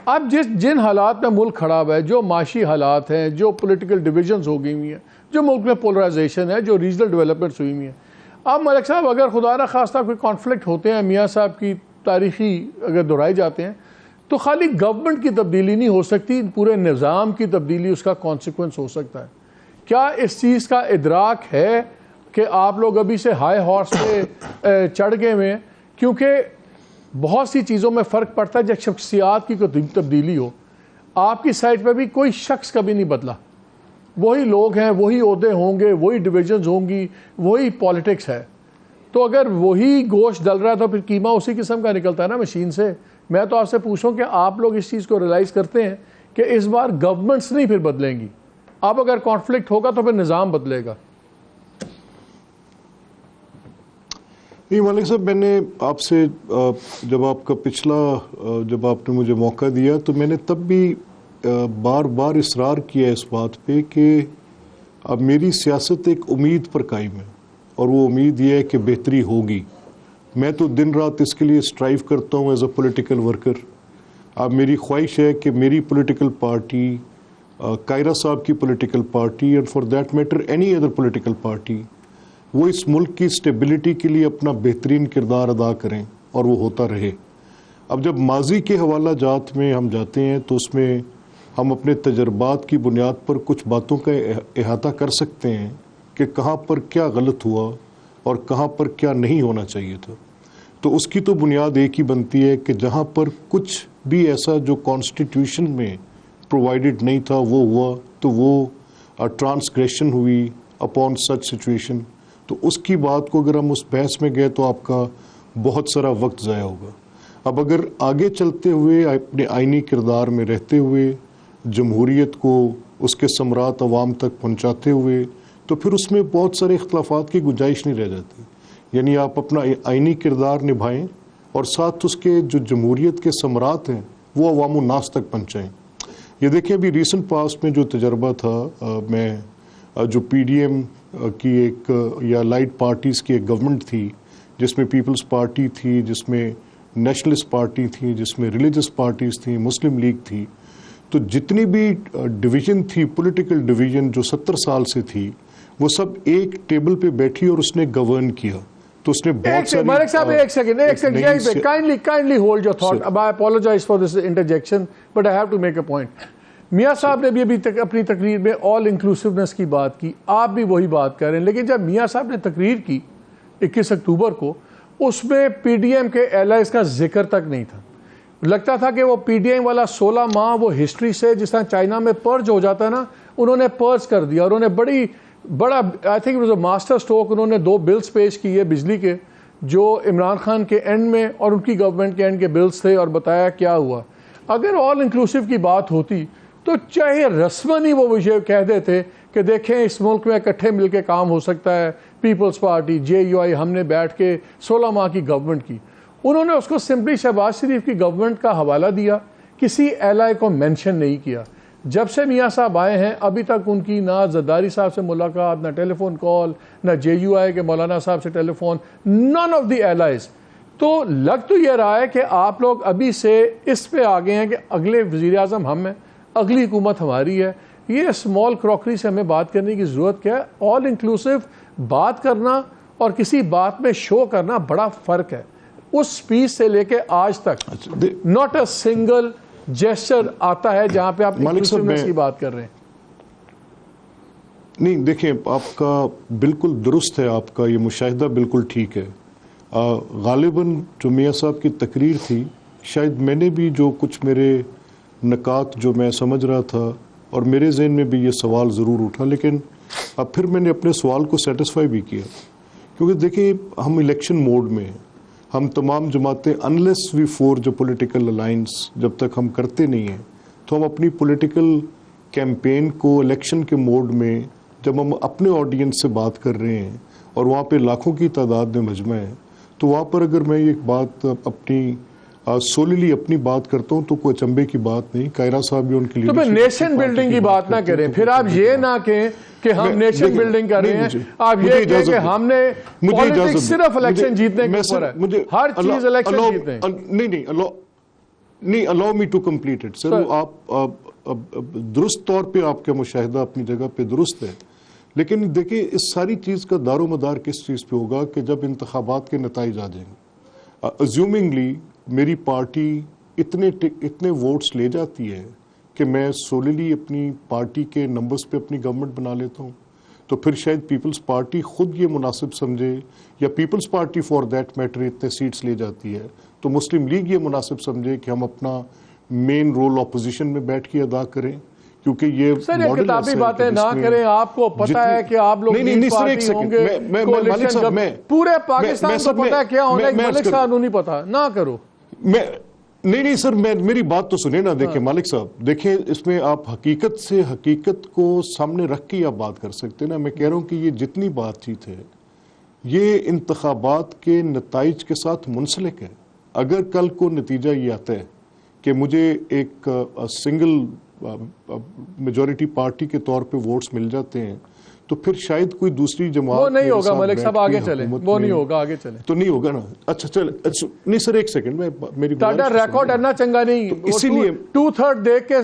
اب جن حالات میں ملک کھڑا ہوا ہے، جو معاشی حالات ہیں، جو پولیٹیکل ڈویژنز ہو گئی ہوئی ہیں، جو ملک میں پولرائزیشن ہے، جو ریجنل ڈیولپمنٹس ہوئی ہوئی ہیں، اب ملک صاحب اگر خدا نہ خواستہ کوئی کانفلکٹ ہوتے ہیں، میاں صاحب کی تاریخی اگر دہرائے جاتے ہیں، تو خالی گورنمنٹ کی تبدیلی نہیں ہو سکتی، پورے نظام کی تبدیلی اس کا کانسیکوینس ہو سکتا ہے۔ کیا اس چیز کا ادراک ہے کہ آپ لوگ ابھی سے ہائی ہارس پہ چڑھ گئے ہوئے ہیں؟ کیونکہ بہت سی چیزوں میں فرق پڑتا ہے جب شخصیات کی کوئی تبدیلی ہو۔ آپ کی سائڈ پہ بھی کوئی شخص کبھی نہیں بدلا، وہی لوگ ہیں، وہی عہدے ہوں گے، وہی ڈویژنز ہوں گی، وہی پالیٹکس ہے۔ تو اگر وہی گوشت ڈل رہا ہے تو پھر قیمہ اسی قسم کا نکلتا ہے نا مشین سے۔ میں تو آپ سے پوچھوں کہ آپ لوگ اس چیز کو ریلائز کرتے ہیں کہ اس بار گورنمنٹس نہیں پھر بدلیں گی، اب اگر کانفلکٹ ہوگا تو پھر نظام بدلے گا؟ نہیں مالک صاحب، میں نے آپ سے جب آپ کا جب آپ نے مجھے موقع دیا تو میں نے تب بھی بار بار اصرار کیا اس بات پہ کہ اب میری سیاست ایک امید پر قائم ہے، اور وہ امید یہ ہے کہ بہتری ہوگی۔ میں تو دن رات اس کے لیے اسٹرائیو کرتا ہوں ایز اے پولیٹیکل ورکر۔ اب میری خواہش ہے کہ میری پولیٹیکل پارٹی، کائرہ صاحب کی political party, and for that matter any other political party, وہ اس ملک کی اسٹیبلٹی کے لیے اپنا بہترین کردار ادا کریں اور وہ ہوتا رہے۔ اب جب ماضی کے حوالہ جات میں ہم جاتے ہیں تو اس میں ہم اپنے تجربات کی بنیاد پر کچھ باتوں کا احاطہ کر سکتے ہیں کہ کہاں پر کیا غلط ہوا اور کہاں پر کیا نہیں ہونا چاہیے تھا۔ تو اس کی تو بنیاد ایک ہی بنتی ہے کہ جہاں پر کچھ بھی ایسا جو کانسٹیٹیوشن میں پرووائڈڈ نہیں تھا وہ ہوا تو وہ ٹرانسگریشن ہوئی اپون سچ سچویشن، تو اس کی بات کو اگر ہم اس بحث میں گئے تو آپ کا بہت سارا وقت ضائع ہوگا۔ اب اگر آگے چلتے ہوئے اپنے آئینی کردار میں رہتے ہوئے جمہوریت کو اس کے ثمرات عوام تک پہنچاتے ہوئے، تو پھر اس میں بہت سارے اختلافات کی گنجائش نہیں رہ جاتی۔ یعنی آپ اپنا آئینی کردار نبھائیں اور ساتھ اس کے جو جمہوریت کے ثمرات ہیں وہ عوام الناس تک پہنچائیں۔ یہ دیکھیں ابھی ریسنٹ پاسٹ میں جو تجربہ تھا، میں جو پی ڈی ایم کی ایک یا لائٹ پارٹیز کی ایک گورنمنٹ تھی، جس میں پیپلز پارٹی تھی، جس میں نیشنلسٹ پارٹی تھی، جس میں ریلیجس پارٹیز تھیں، مسلم لیگ تھی، تو جتنی بھی ڈویژن تھی، پولیٹیکل ڈویژن جو 70 سال سے تھی، وہ سب ایک ٹیبل پہ بیٹھی اور اس نے گورن کیا۔ تو اس نے بہت ساری ملک صاحب ایک second kindly hold your thought. اب I apologise for this interjection but I have to make a point. Mian صاحب نے بھی ابھی تک اپنی تقریر میں آل انکلوسیونیس کی بات کی، آپ بھی وہی بات کر رہے ہیں، لیکن جب میاں صاحب نے تقریر کی 21 اکتوبر کو، اس میں پی ڈی ایم کے ایلائز کا ذکر تک نہیں تھا. لگتا تھا کہ وہ پی ڈی ایم والا 16 ماہ وہ ہسٹری سے جس طرح چائنا میں پرج ہو جاتا ہے نا، انہوں نے پرج کر دیا. اور انہوں نے بڑا آئی تھنک ماسٹر سٹروک، انہوں نے 2 بلز پیش کیے بجلی کے، جو عمران خان کے اینڈ میں اور ان کی گورنمنٹ کے اینڈ کے بلز تھے، اور بتایا کیا ہوا. اگر آل انکلوسیو کی بات ہوتی تو چاہے رسماً ہی وہ کہہ دیتے کہ دیکھیں اس ملک میں اکٹھے مل کے کام ہو سکتا ہے، پیپلز پارٹی، جے یو آئی، ہم نے بیٹھ کے 16 ماہ کی گورنمنٹ کی. انہوں نے اس کو سمپلی شہباز شریف کی گورنمنٹ کا حوالہ دیا، کسی ایلائی کو مینشن نہیں کیا. جب سے میاں صاحب آئے ہیں ابھی تک ان کی نہ زرداری صاحب سے ملاقات، نہ ٹیلی فون کال، نہ جے یو آئی کے مولانا صاحب سے telephone, none of the allies. تو لگ تو یہ رہا ہے کہ آپ لوگ ابھی سے اس پہ آگے ہیں کہ اگلے وزیر اعظم ہم ہیں، اگلی حکومت ہماری ہے. یہ اسمال کراکری سے ہمیں بات کرنے کی ضرورت کیا ہے؟ آل انکلوسیو بات کرنا اور کسی بات میں شو کرنا بڑا فرق ہے. اس سپیچ سے لے کے آج تک ناٹ اے سنگل جیسچر آتا ہے جہاں پہ آپ انکلوسیونیس کی بات کر رہے ہیں. نہیں دیکھیں، آپ کا بالکل درست ہے، آپ کا یہ مشاہدہ بالکل ٹھیک ہے. غالباً جو میاں صاحب کی تقریر تھی، شاید میں نے بھی جو کچھ میرے نکات جو میں سمجھ رہا تھا، اور میرے ذہن میں بھی یہ سوال ضرور اٹھا، لیکن اب پھر میں نے اپنے سوال کو سیٹسفائی بھی کیا. کیونکہ دیکھیں ہم الیکشن موڈ میں ہیں، ہم تمام جماعتیں unless we forge a political alliance, جب تک ہم کرتے نہیں ہیں تو ہم اپنی پولیٹیکل کیمپین کو الیکشن کے موڈ میں جب ہم اپنے آڈینس سے بات کر رہے ہیں اور وہاں پہ لاکھوں کی تعداد میں مجمع ہے، تو وہاں پر اگر میں یہ بات اپنی سولیلی اپنی بات کرتا ہوں تو کوئی اچنبے کی بات نہیں. کائرہ صاحب بھی ان کے لیے تو پھر نیشن بلڈنگ کی بات نہ کریں، پھر آپ یہ نہ کہیں کہ ہم نیشن بلڈنگ کر رہے ہیں، آپ یہ کہیں کہ ہم نے پالیٹکس صرف الیکشن جیتنے کے اوپر ہے، ہر چیز الیکشن جیتنے. نہیں allow me to complete it سر. آپ درست طور پہ آپ کا مشاہدہ اپنی جگہ پہ درست ہے، لیکن دیکھیں اس ساری چیز کا دار و مدار کس چیز پہ ہوگا کہ جب انتخابات کے نتائج آ جائیں گے. اسیومنگلی میری پارٹی اتنے ووٹس لے جاتی ہے کہ میں سولیلی اپنی پارٹی کے نمبرز پہ اپنی گورنمنٹ بنا لیتا ہوں، تو پھر شاید پیپلز پارٹی خود یہ مناسب سمجھے، یا Peoples Party for that matter اتنے سیٹس لے جاتی ہے تو مسلم لیگ یہ مناسب سمجھے کہ ہم اپنا مین رول اپوزیشن میں بیٹھ کے ادا کریں. کیونکہ یہ سر یہ کتابی باتیں نہ کریں، آپ کو پتا ہے کہ آپ لوگ پارٹی ہوں گے، پورے پاکستان کو پتا ہے کیا ہونا ہے، ملک صاحب نہیں پتا، نہ کرو. نہیں سر، میری بات تو سنیں نا. دیکھیں مالک صاحب، دیکھیں اس میں آپ حقیقت کو سامنے رکھ کے آپ بات کر سکتے ہیں نا. میں کہہ رہا ہوں کہ یہ جتنی بات چیت ہے یہ انتخابات کے نتائج کے ساتھ منسلک ہے. اگر کل کو نتیجہ یہ آتا ہے کہ مجھے ایک سنگل میجورٹی پارٹی کے طور پہ ووٹس مل جاتے ہیں تو پھر شاید کوئی دوسری جماعت وہ نہیں ہوگا. ملک صاحب آگے چلیں، وہ نہیں ہوگا، آگے چلیں. تو نہیں ہوگا نا. اچھا چل نہیں سر، ایک سیکنڈ میں میری ٹاٹا ریکارڈ اتنا چنگا نہیں، اسی لیے 2/3 دیکھ کے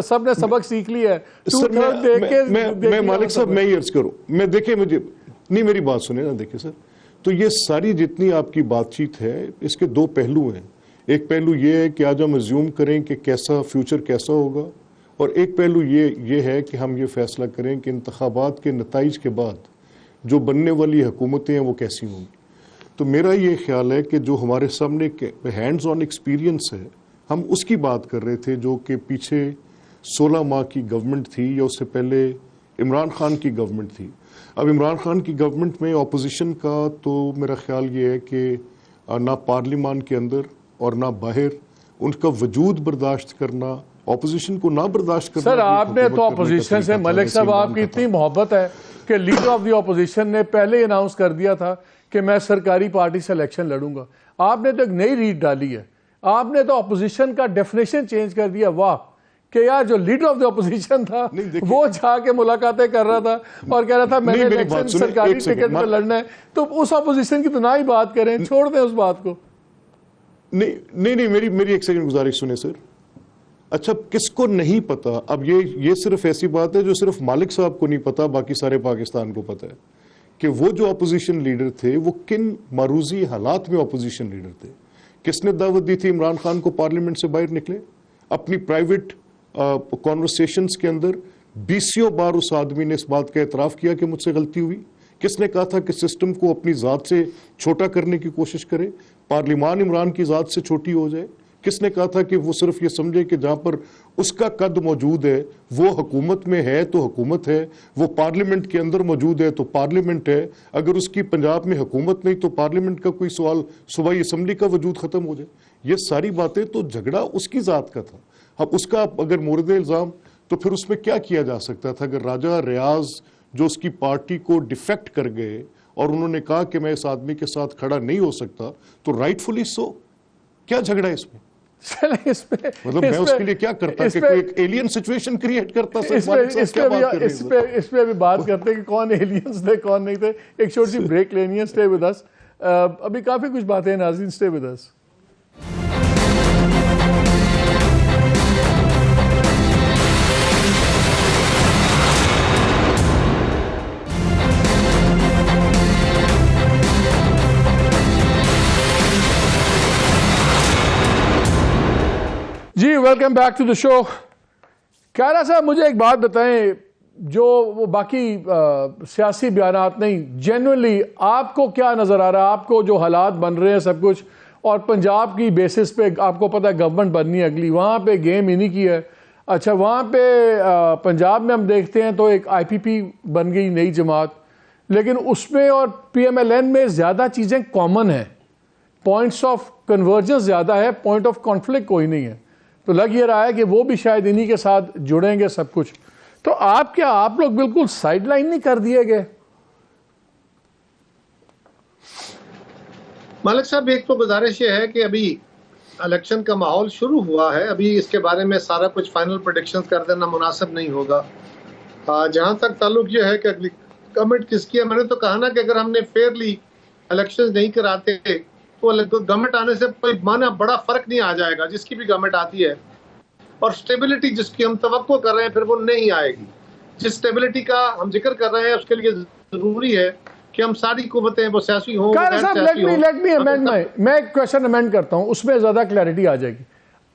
سب نے سبق سیکھ لیا ہے. 2/3 دیکھ کے میں مالک صاحب میں یہ عرض کروں، میں دیکھیں مجھے نہیں، میری بات سنیں نا. دیکھیں سر، تو یہ ساری جتنی آپ کی بات چیت ہے اس کے 2 پہلو ہیں. ایک پہلو یہ ہے کہ آج ہم ازیوم کریں کہ کیسا فیوچر کیسا ہوگا، اور ایک پہلو یہ ہے کہ ہم یہ فیصلہ کریں کہ انتخابات کے نتائج کے بعد جو بننے والی حکومتیں ہیں وہ کیسی ہوں گی. تو میرا یہ خیال ہے کہ جو ہمارے سامنے ہینڈز آن ایکسپیرینس ہے، ہم اس کی بات کر رہے تھے، جو کہ پیچھے 16 ماہ کی گورنمنٹ تھی یا اس سے پہلے عمران خان کی گورنمنٹ تھی. اب عمران خان کی گورنمنٹ میں اپوزیشن کا تو میرا خیال یہ ہے کہ نہ پارلیمان کے اندر اور نہ باہر ان کا وجود برداشت کرنا، اپوزیشن کو نہ برداشت کرنا. سر آپ نے تو اپوزیشن سے، ملک صاحب آپ کی اتنی محبت ہے کہ لیڈر آف دی اپوزیشن نے پہلے ہی اناؤنس کر دیا تھا کہ میں سرکاری پارٹی سے الیکشن لڑوں گا. آپ نے تو ایک نئی ریٹ ڈالی ہے، آپ نے تو اپوزیشن کا ڈیفینیشن چینج کر دیا. واہ کہ یار جو لیڈر آف دی اپوزیشن تھا وہ جا کے ملاقاتیں کر رہا تھا اور کہہ رہا تھا میں نے الیکشن سرکاری ٹکٹ پہ لڑنا ہے. تو اس اپوزیشن کی تو نہ ہی بات کریں، چھوڑ دیں اس بات کو. نہیں میری ایک سیکنڈ گزارش سنیں سر. اچھا کس کو نہیں پتا؟ اب یہ صرف ایسی بات ہے جو صرف مالک صاحب کو نہیں پتا، باقی سارے پاکستان کو پتا ہے کہ وہ جو اپوزیشن لیڈر تھے وہ کن معروضی حالات میں اپوزیشن لیڈر تھے. کس نے دعوت دی تھی عمران خان کو پارلیمنٹ سے باہر نکلے؟ اپنی پرائیویٹ کانورسیشنز کے اندر 20 بار اس آدمی نے اس بات کا اعتراف کیا کہ مجھ سے غلطی ہوئی. کس نے کہا تھا کہ سسٹم کو اپنی ذات سے چھوٹا کرنے کی کوشش کرے, پارلیمان عمران کی ذات سے چھوٹی ہو جائے؟ کس نے کہا تھا کہ وہ صرف یہ سمجھے کہ جہاں پر اس کا قد موجود ہے وہ حکومت میں ہے تو حکومت ہے, وہ پارلیمنٹ کے اندر موجود ہے تو پارلیمنٹ ہے, اگر اس کی پنجاب میں حکومت نہیں تو پارلیمنٹ کا کوئی سوال صوبائی اسمبلی کا وجود ختم ہو جائے؟ یہ ساری باتیں تو جھگڑا اس کی ذات کا تھا. اب اس کا اگر مورد الزام تو پھر اس میں کیا کیا جا سکتا تھا؟ اگر راجہ ریاض جو اس کی پارٹی کو ڈیفیکٹ کر گئے اور انہوں نے کہا کہ میں اس آدمی کے ساتھ کھڑا نہیں ہو سکتا تو رائٹ فلی سو, کیا جھگڑا ہے اس میں؟ مطلب میں اس کے لیے کیا کرتا کہ کوئی ایک ایلین سچویشن کریٹ کرتا؟ اس پہ ابھی بات کرتے کہ کون ایلینز تھے کون نہیں تھے. ایک چھوٹی سی بریک لینی ہے, اسٹے ود اس. ابھی کافی کچھ باتیں ہیں ناظرین, اسٹے ود اس. جی welcome back to the show. Kaira صاحب مجھے ایک بات بتائیں, جو وہ باقی سیاسی بیانات نہیں, جینوئنلی آپ کو کیا نظر آ رہا ہے؟ آپ کو جو حالات بن رہے ہیں سب کچھ, اور پنجاب کی بیسس پہ آپ کو پتہ ہے گورنمنٹ بننی ہے اگلی, وہاں پہ گیم انہی کی ہے. اچھا وہاں پہ پنجاب میں ہم دیکھتے ہیں تو ایک آئی پی پی بن گئی نئی جماعت, لیکن اس میں اور پی ایم ایل این میں زیادہ چیزیں کامن ہیں, پوائنٹس آف کنورجنس زیادہ ہے, پوائنٹ آف کانفلکٹ کوئی نہیں ہے. تو لگ یہ رہا ہے کہ وہ بھی شاید انہی کے ساتھ جڑیں گے سب کچھ. تو آپ لوگ بالکل سائیڈ لائن نہیں کر دیے گئے؟ مالک صاحب ایک تو گزارش یہ ہے کہ ابھی الیکشن کا ماحول شروع ہوا ہے, ابھی اس کے بارے میں سارا کچھ فائنل پریڈکشنز کر دینا مناسب نہیں ہوگا. جہاں تک تعلق یہ ہے کہ اگلی گورنمنٹ کس کی ہے, میں نے تو کہا نا کہ اگر ہم نے فیئرلی الیکشنز نہیں کراتے تو گورنمنٹ آنے سے کوئی معنی بڑا فرق نہیں آ جائے گا. جس کی بھی گورنمنٹ آتی ہے اور سٹیبلٹی جس کی ہم توقع کر رہے ہیں پھر وہ نہیں آئے گی. جس سٹیبلٹی کا ہم ذکر کر رہے ہیں اس کے لیے ضروری ہے کہ ہم ساری قوتیں وہ سیاسی ہوں میں ایک کوشچن امینڈ کرتا ہوں, اس میں زیادہ کلیئرٹی آ جائے گی.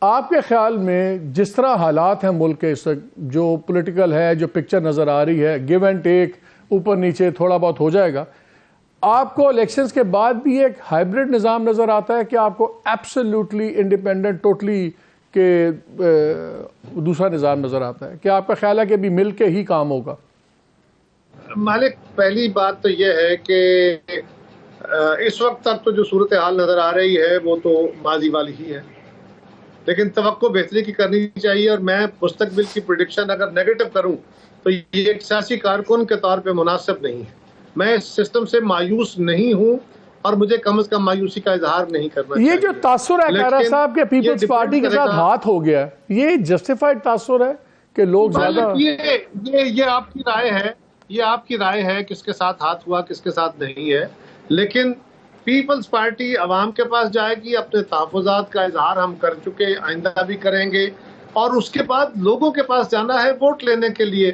آپ کے خیال میں جس طرح حالات ہیں ملک کے اس وقت, جو پولیٹیکل ہے, جو پکچر نظر آ رہی ہے, گیو اینڈ ٹیک اوپر نیچے تھوڑا بہت ہو جائے گا, آپ کو الیکشنز کے بعد بھی ایک ہائبرڈ نظام نظر آتا ہے کہ آپ کو ایبسلیوٹلی انڈیپینڈنٹ ٹوٹلی کہ دوسرا نظام نظر آتا ہے؟ کیا آپ کا خیال ہے کہ ابھی مل کے ہی کام ہوگا؟ مالک پہلی بات تو یہ ہے کہ اس وقت تک تو جو صورتحال نظر آ رہی ہے وہ تو ماضی والی ہی ہے, لیکن توقع بہتری کی کرنی چاہیے. اور میں مستقبل کی پریڈکشن اگر نیگیٹو کروں تو یہ ایک سیاسی کارکن کے طور پہ مناسب نہیں ہے. میں اس سسٹم سے مایوس نہیں ہوں اور مجھے کم از کم مایوسی کا اظہار نہیں کرنا چاہیے. یہ جو تاثر ہے کیرا صاحب کے پیپلز پارٹی کے ساتھ ہاتھ ہو گیا, یہ جسٹیفائڈ تاثر ہے کہ لوگ زیادہ, یہ آپ کی رائے ہے, یہ آپ کی رائے ہے کس کے ساتھ ہاتھ ہوا کس کے ساتھ نہیں ہے, لیکن پیپلز پارٹی عوام کے پاس جائے گی, اپنے تحفظات کا اظہار ہم کر چکے, آئندہ بھی کریں گے, اور اس کے بعد لوگوں کے پاس جانا ہے ووٹ لینے کے لیے.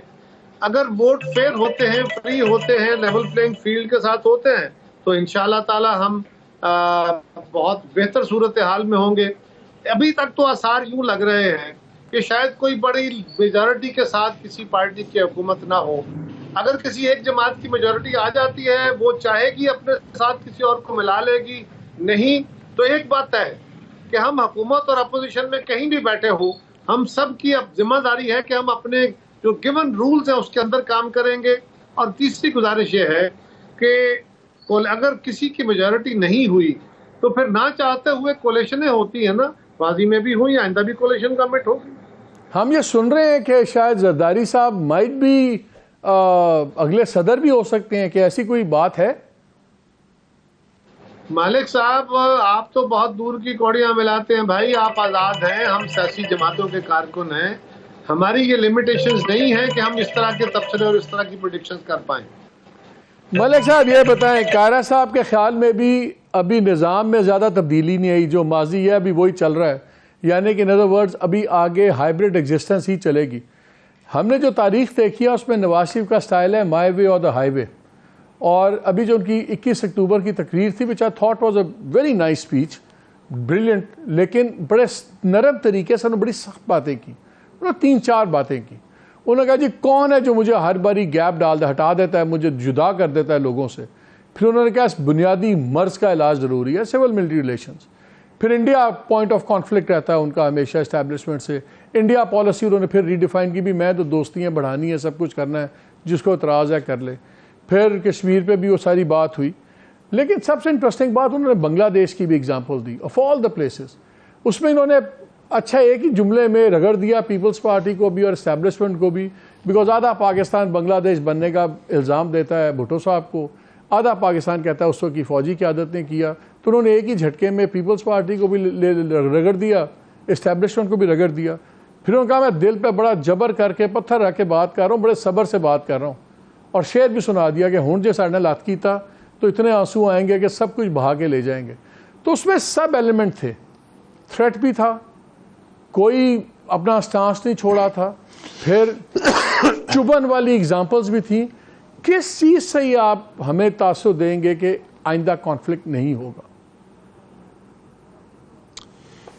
اگر ووٹ فیئر ہوتے ہیں, فری ہوتے ہیں, لیول پلینگ فیلڈ کے ساتھ ہوتے ہیں تو انشاءاللہ تعالی ہم بہت بہتر صورتحال میں ہوں گے. ابھی تک تو آثار یوں لگ رہے ہیں کہ شاید کوئی بڑی میجارٹی کے ساتھ کسی پارٹی کی حکومت نہ ہو. اگر کسی ایک جماعت کی میجارٹی آ جاتی ہے وہ چاہے گی اپنے ساتھ کسی اور کو ملا لے گی, نہیں تو ایک بات ہے کہ ہم حکومت اور اپوزیشن میں کہیں بھی بیٹھے ہوں, ہم سب کی اب ذمہ داری ہے کہ ہم اپنے جو گیون رولز ہیں اس کے اندر کام کریں گے. اور تیسری گزارش یہ ہے کہ اگر کسی کی میجارٹی نہیں ہوئی تو پھر نہ چاہتے ہوئے کولیشنیں ہوتی ہیں نا, ماضی میں بھی ہوئی, آئندہ بھی کولیشن گورنمنٹ ہوگی. ہم یہ سن رہے ہیں کہ شاید زرداری صاحب مائٹ بھی اگلے صدر بھی ہو سکتے ہیں, کہ ایسی کوئی بات ہے؟ مالک صاحب آپ تو بہت دور کی کوڑیاں ملاتے ہیں بھائی, آپ آزاد ہیں, ہم سیاسی جماعتوں کے کارکن ہیں, ہماری یہ لمیٹیشنز نہیں ہیں کہ ہم اس طرح کے تبصرے اور اس طرح کی پریڈکشنز کر پائیں. ملک صاحب یہ بتائیں, کائرہ صاحب کے خیال میں بھی ابھی نظام میں زیادہ تبدیلی نہیں آئی, جو ماضی ہے ابھی وہی چل رہا ہے, یعنی کہ ان ادر ورڈز ابھی آگے ہائبرڈ ایگزسٹنس ہی چلے گی. ہم نے جو تاریخ دیکھی ہے اس میں نواز شریف کا سٹائل ہے مائی وے اور دا ہائی وے, اور ابھی جو ان کی 21 اکتوبر کی تقریر تھی which I thought was a very nice speech, brilliant, لیکن بڑے نرم طریقے سے انہوں نے بڑی سخت باتیں کی, 3-4 باتیں کی. انہوں نے کہا جی کون ہے جو مجھے ہر باری گیپ ڈال ہٹا دیتا ہے, مجھے جدا کر دیتا ہے لوگوں سے. پھر انہوں نے کہا اس بنیادی مرض کا علاج ضروری ہے سول ملٹری ریلیشنز. پھر انڈیا پوائنٹ آف کانفلکٹ رہتا ہے ان کا ہمیشہ اسٹیبلشمنٹ سے. انڈیا پالیسی انہوں نے پھر ریڈیفائن کی بھی, میں تو دوستیاں بڑھانی ہے, سب کچھ کرنا ہے, جس کو اعتراض ہے کر لے. پھر کشمیر پہ بھی وہ ساری بات ہوئی. لیکن سب سے انٹرسٹنگ بات انہوں نے بنگلہ دیش کی بھی اگزامپل دی, آف آل دا پلیسز. اس میں انہوں نے اچھا ایک ہی جملے میں رگڑ دیا پیپلز پارٹی کو بھی اور اسٹیبلشمنٹ کو بھی, بیکاز آدھا پاکستان بنگلہ دیش بننے کا الزام دیتا ہے بھٹو صاحب کو, آدھا پاکستان کہتا ہے اس وقت کی فوجی قیادت نے کیا. تو انہوں نے ایک ہی جھٹکے میں پیپلز پارٹی کو بھی رگڑ دیا, اسٹیبلشمنٹ کو بھی رگڑ دیا. پھر انہوں نے کہا میں دل پہ بڑا جبر کر کے پتھر رکھ کے بات کر رہا ہوں, بڑے صبر سے بات کر رہا ہوں, اور شعر بھی سنا دیا کہ ہن جے ساڈے نال لت کیتا تو اتنے آنسو آئیں گے کہ سب کچھ بہا کے لے جائیں گے. تو اس میں سب ایلیمنٹ تھے, تھریٹ بھی تھا, کوئی اپنا سٹانس نہیں چھوڑا تھا, پھر چبھن والی اگزامپلز بھی تھیں. کس چیز سے ہی آپ ہمیں تاثر دیں گے کہ آئندہ کانفلکٹ نہیں ہوگا؟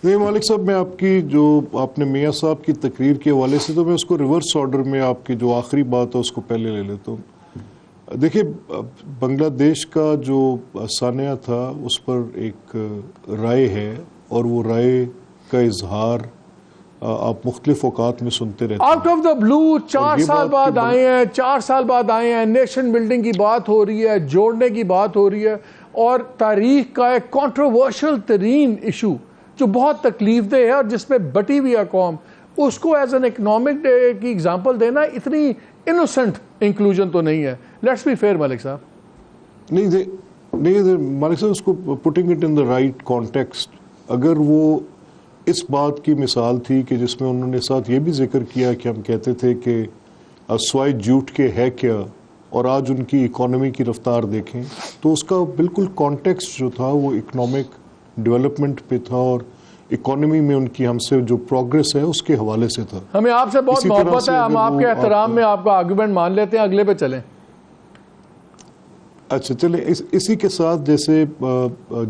نہیں مالک صاحب, میں آپ کی جو آپ نے میاں صاحب کی تقریر کے حوالے سے, تو میں اس کو ریورس آرڈر میں آپ کی جو آخری بات ہے اس کو پہلے لے لیتا ہوں. دیکھیے بنگلہ دیش کا جو سانحہ تھا اس پر ایک رائے ہے, اور وہ رائے کا اظہار آپ مختلف اوقات میں سنتے رہتے ہیں. آؤٹ آف دا بلو 4 سال بعد آئے ہیں, 4 سال بعد آئے ہیں, نیشن بلڈنگ کی بات ہو رہی ہے, جوڑنے کی بات ہو رہی ہے, اور تاریخ کا ایک کنٹروورشل ترین ایشو جو بہت تکلیف دہ ہے اور جس پہ بٹی ہوئی ہے قوم, اس کو ایز این اکنامک ڈے کی ایگزامپل دینا اتنی انوسنٹ انکلوژن تو نہیں ہے. لیٹس بی فیئر ملک صاحب. نہیں مالک صاحب, اس کو putting it in the right context, اگر وہ اس بات کی مثال تھی کہ جس میں انہوں نے ساتھ یہ بھی ذکر کیا کہ ہم کہتے تھے کہ سوائے جھوٹ کے ہے کیا, اور آج ان کی اکانومی کی رفتار دیکھیں, تو اس کا بالکل کانٹیکسٹ جو تھا وہ اکنامک ڈیولپمنٹ پہ تھا, اور اکانومی میں ان کی ہم سے جو پروگریس ہے اس کے حوالے سے تھا. ہمیں آپ سے بہت محبت ہے, ہم آپ کے احترام میں آپ کا آرگومنٹ مان لیتے ہیں, اگلے پہ چلیں. اچھا چلیں, اسی کے ساتھ جیسے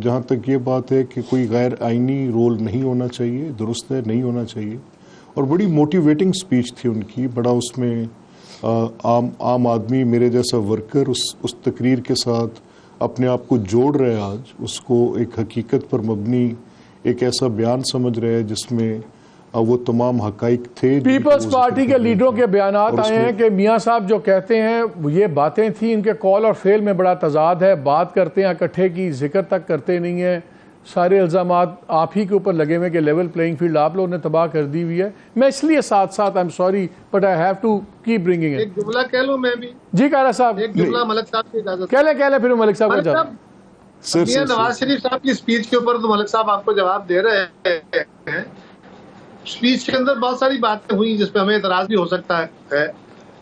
جہاں تک یہ بات ہے کہ کوئی غیر آئینی رول نہیں ہونا چاہیے, درست ہے نہیں ہونا چاہیے, اور بڑی موٹیویٹنگ سپیچ تھی ان کی, بڑا اس میں عام آدمی میرے جیسا ورکر اس تقریر کے ساتھ اپنے آپ کو جوڑ رہے, آج اس کو ایک حقیقت پر مبنی ایک ایسا بیان سمجھ رہے ہیں جس میں وہ تمام حقائق تھے. پیپلز پارٹی کے لیڈروں کے بیانات آئے ہیں کہ میاں صاحب جو کہتے ہیں یہ باتیں تھیں, ان کے کال اور فعل میں بڑا تضاد ہے, بات کرتے ہیں اکٹھے کی, ذکر تک کرتے نہیں ہیں, سارے الزامات آپ ہی کے اوپر لگے ہوئے کہ لیول پلینگ فیلڈ آپ لوگوں نے تباہ کر دی ہوئی ہے. میں اس لیے ساتھ I'm sorry but I have to keep bringing it. ایک جملہ کہہ لوں میں بھی. جی کہہ صاحب, ایک جملہ ملک صاحب کی اجازت کہہ لیں پھر ملک صاحب کو جاؤ. نواز شریف صاحب کی اسپیچ کے اوپر تو ملک صاحب آپ کو جواب دے رہے ہیں. اسپیچ کے اندر بہت ساری باتیں ہوئی جس پہ ہمیں اعتراض بھی ہو سکتا ہے,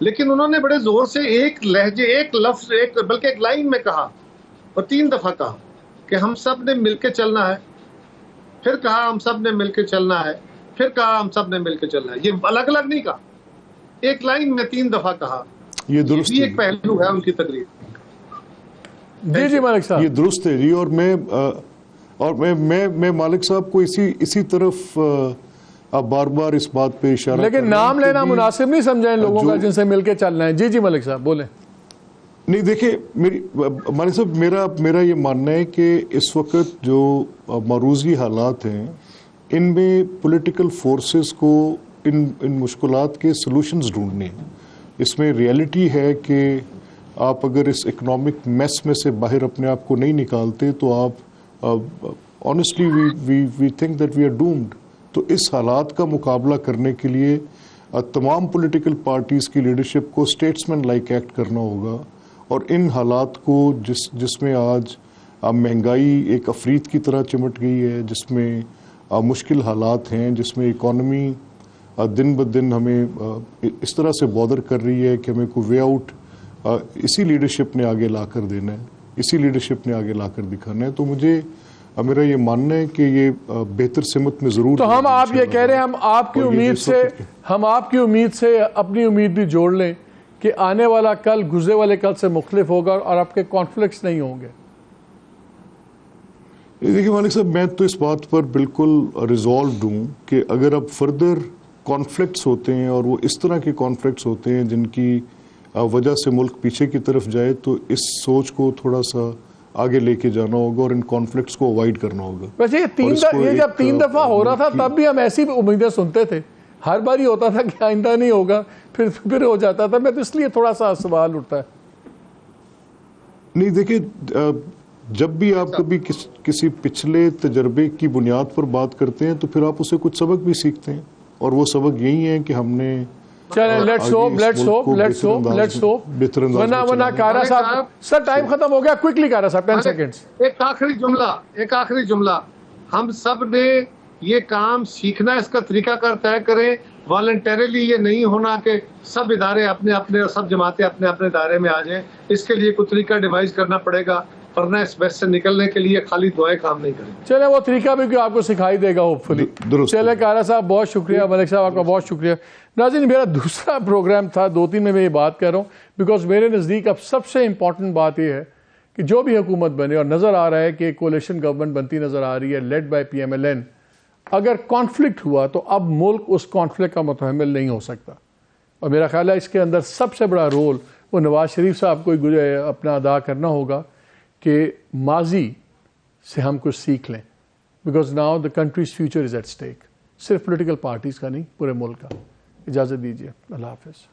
لیکن انہوں نے بڑے زور سے ایک لہجے, ایک لفظ, بلکہ ایک لائن میں کہا, اور 3 دفعہ کہا کہ ہم سب نے مل کے چلنا ہے, پھر کہا ہم سب نے مل کے چلنا ہے, پھر کہا ہم سب نے مل کے چلنا ہے. یہ الگ الگ نہیں کہا, ایک لائن میں 3 دفعہ کہا. یہ درست ایک پہلو ہے ان کی تقریر. جی مالک صاحب, یہ درست ہے جی, اور میں مالک صاحب کو اسی طرف آپ بار بار اس بات پہ اشارہ, لیکن نام لینا مناسب نہیں سمجھا ان لوگوں کا جن سے مل کے چلنا ہے. جی ملک صاحب بولیں. نہیں دیکھیں مالک صاحب, میرا یہ ماننا ہے کہ اس وقت جو معروضی حالات ہیں ان میں پولیٹیکل فورسز کو ان مشکلات کے سلوشنز ڈھونڈنے ہیں. اس میں ریئلٹی ہے کہ آپ اگر اس اکنامک میس میں سے باہر اپنے آپ کو نہیں نکالتے تو آپ honestly we think that we are doomed. تو اس حالات کا مقابلہ کرنے کے لیے تمام پولیٹیکل پارٹیز کی لیڈرشپ کو اسٹیٹسمین لائک ایکٹ کرنا ہوگا, اور ان حالات کو جس میں آج مہنگائی ایک عفریت کی طرح چمٹ گئی ہے, جس میں مشکل حالات ہیں, جس میں اکانومی دن بدن ہمیں اس طرح سے بادر کر رہی ہے کہ ہمیں کوئی وے آؤٹ اسی لیڈرشپ نے آگے لا کر دینا ہے, اسی لیڈرشپ نے آگے لا کر دکھانا ہے. تو میرا یہ ماننا ہے کہ یہ بہتر سمت میں ضرور. تو ہم آپ یہ کہہ رہے ہیں, ہم آپ کی امید سے اپنی امید بھی جوڑ لیں کہ آنے والا کل گزرے والے کل سے مختلف ہوگا اور آپ کے کانفلکٹس نہیں ہوں گے. دیکھیے مالک صاحب, میں تو اس بات پر بالکل ریزالوڈ ہوں کہ اگر اب فردر کانفلکٹس ہوتے ہیں اور وہ اس طرح کے کانفلکٹس ہوتے ہیں جن کی وجہ سے ملک پیچھے کی طرف جائے، تو اس سوچ کو تھوڑا سا آگے لے کے جانا ہوگا اور ان کانفلکٹس کو اوائڈ کرنا ہوگا. ویسے یہ جب 3 دفعہ ہو رہا تھا تب بھی ہم ایسی امیدیں سنتے تھے، ہر بار ہی ہوتا تھا کہ آئندہ نہیں ہوگا، پھر ہو جاتا تھا. میں تو اس لیے تھوڑا سا سوال اٹھتا ہے. نہیں دیکھیں، جب بھی آپ کبھی کسی پچھلے تجربے کی بنیاد پر بات کرتے ہیں تو پھر آپ اسے کچھ سبق بھی سیکھتے ہیں، اور وہ سبق یہی ہے کہ ہم نے چلیں لیٹس ہوپ ورنہ کارا صاحب سر ٹائم ختم ہو گیا. کوئکلی کارا صاحب 10 سیکنڈز. ایک آخری جملہ، ہم سب نے یہ کام سیکھنا، اس کا طریقہ کار طے کریں. والنٹریلی یہ نہیں ہونا کہ سب ادارے اپنے اپنے اور سب جماعتیں اپنے اپنے دائرے میں آ جائیں. اس کے لیے کوئی طریقہ ڈیوائز کرنا پڑے گا، ورنہ اس بحث سے نکلنے کے لیے خالی دعائیں کام نہیں کریں. چلے وہ طریقہ بھی آپ کو سکھائی دے گا ہوپ فلی. چلے کارا صاحب بہت شکریہ، ملک صاحب آپ کا بہت شکریہ. ناظرین میرا دوسرا پروگرام تھا، 2-3 میں یہ بات کر رہا ہوں بیکاز میرے نزدیک اب سب سے امپورٹنٹ بات یہ ہے کہ جو بھی حکومت بنے، اور نظر آ رہا ہے کہ کولیشن گورنمنٹ بنتی نظر آ رہی ہے لیڈ بائی PMLN، اگر کانفلکٹ ہوا تو اب ملک اس کانفلکٹ کا متحمل نہیں ہو سکتا. اور میرا خیال ہے اس کے اندر سب سے بڑا رول وہ نواز شریف صاحب کو اپنا ادا کرنا ہوگا کہ ماضی سے ہم کچھ سیکھ لیں، because now the country's future is at stake. صرف پولیٹیکل پارٹیز کا نہیں، پورے ملک کا. اجازت دیجیے، اللہ حافظ.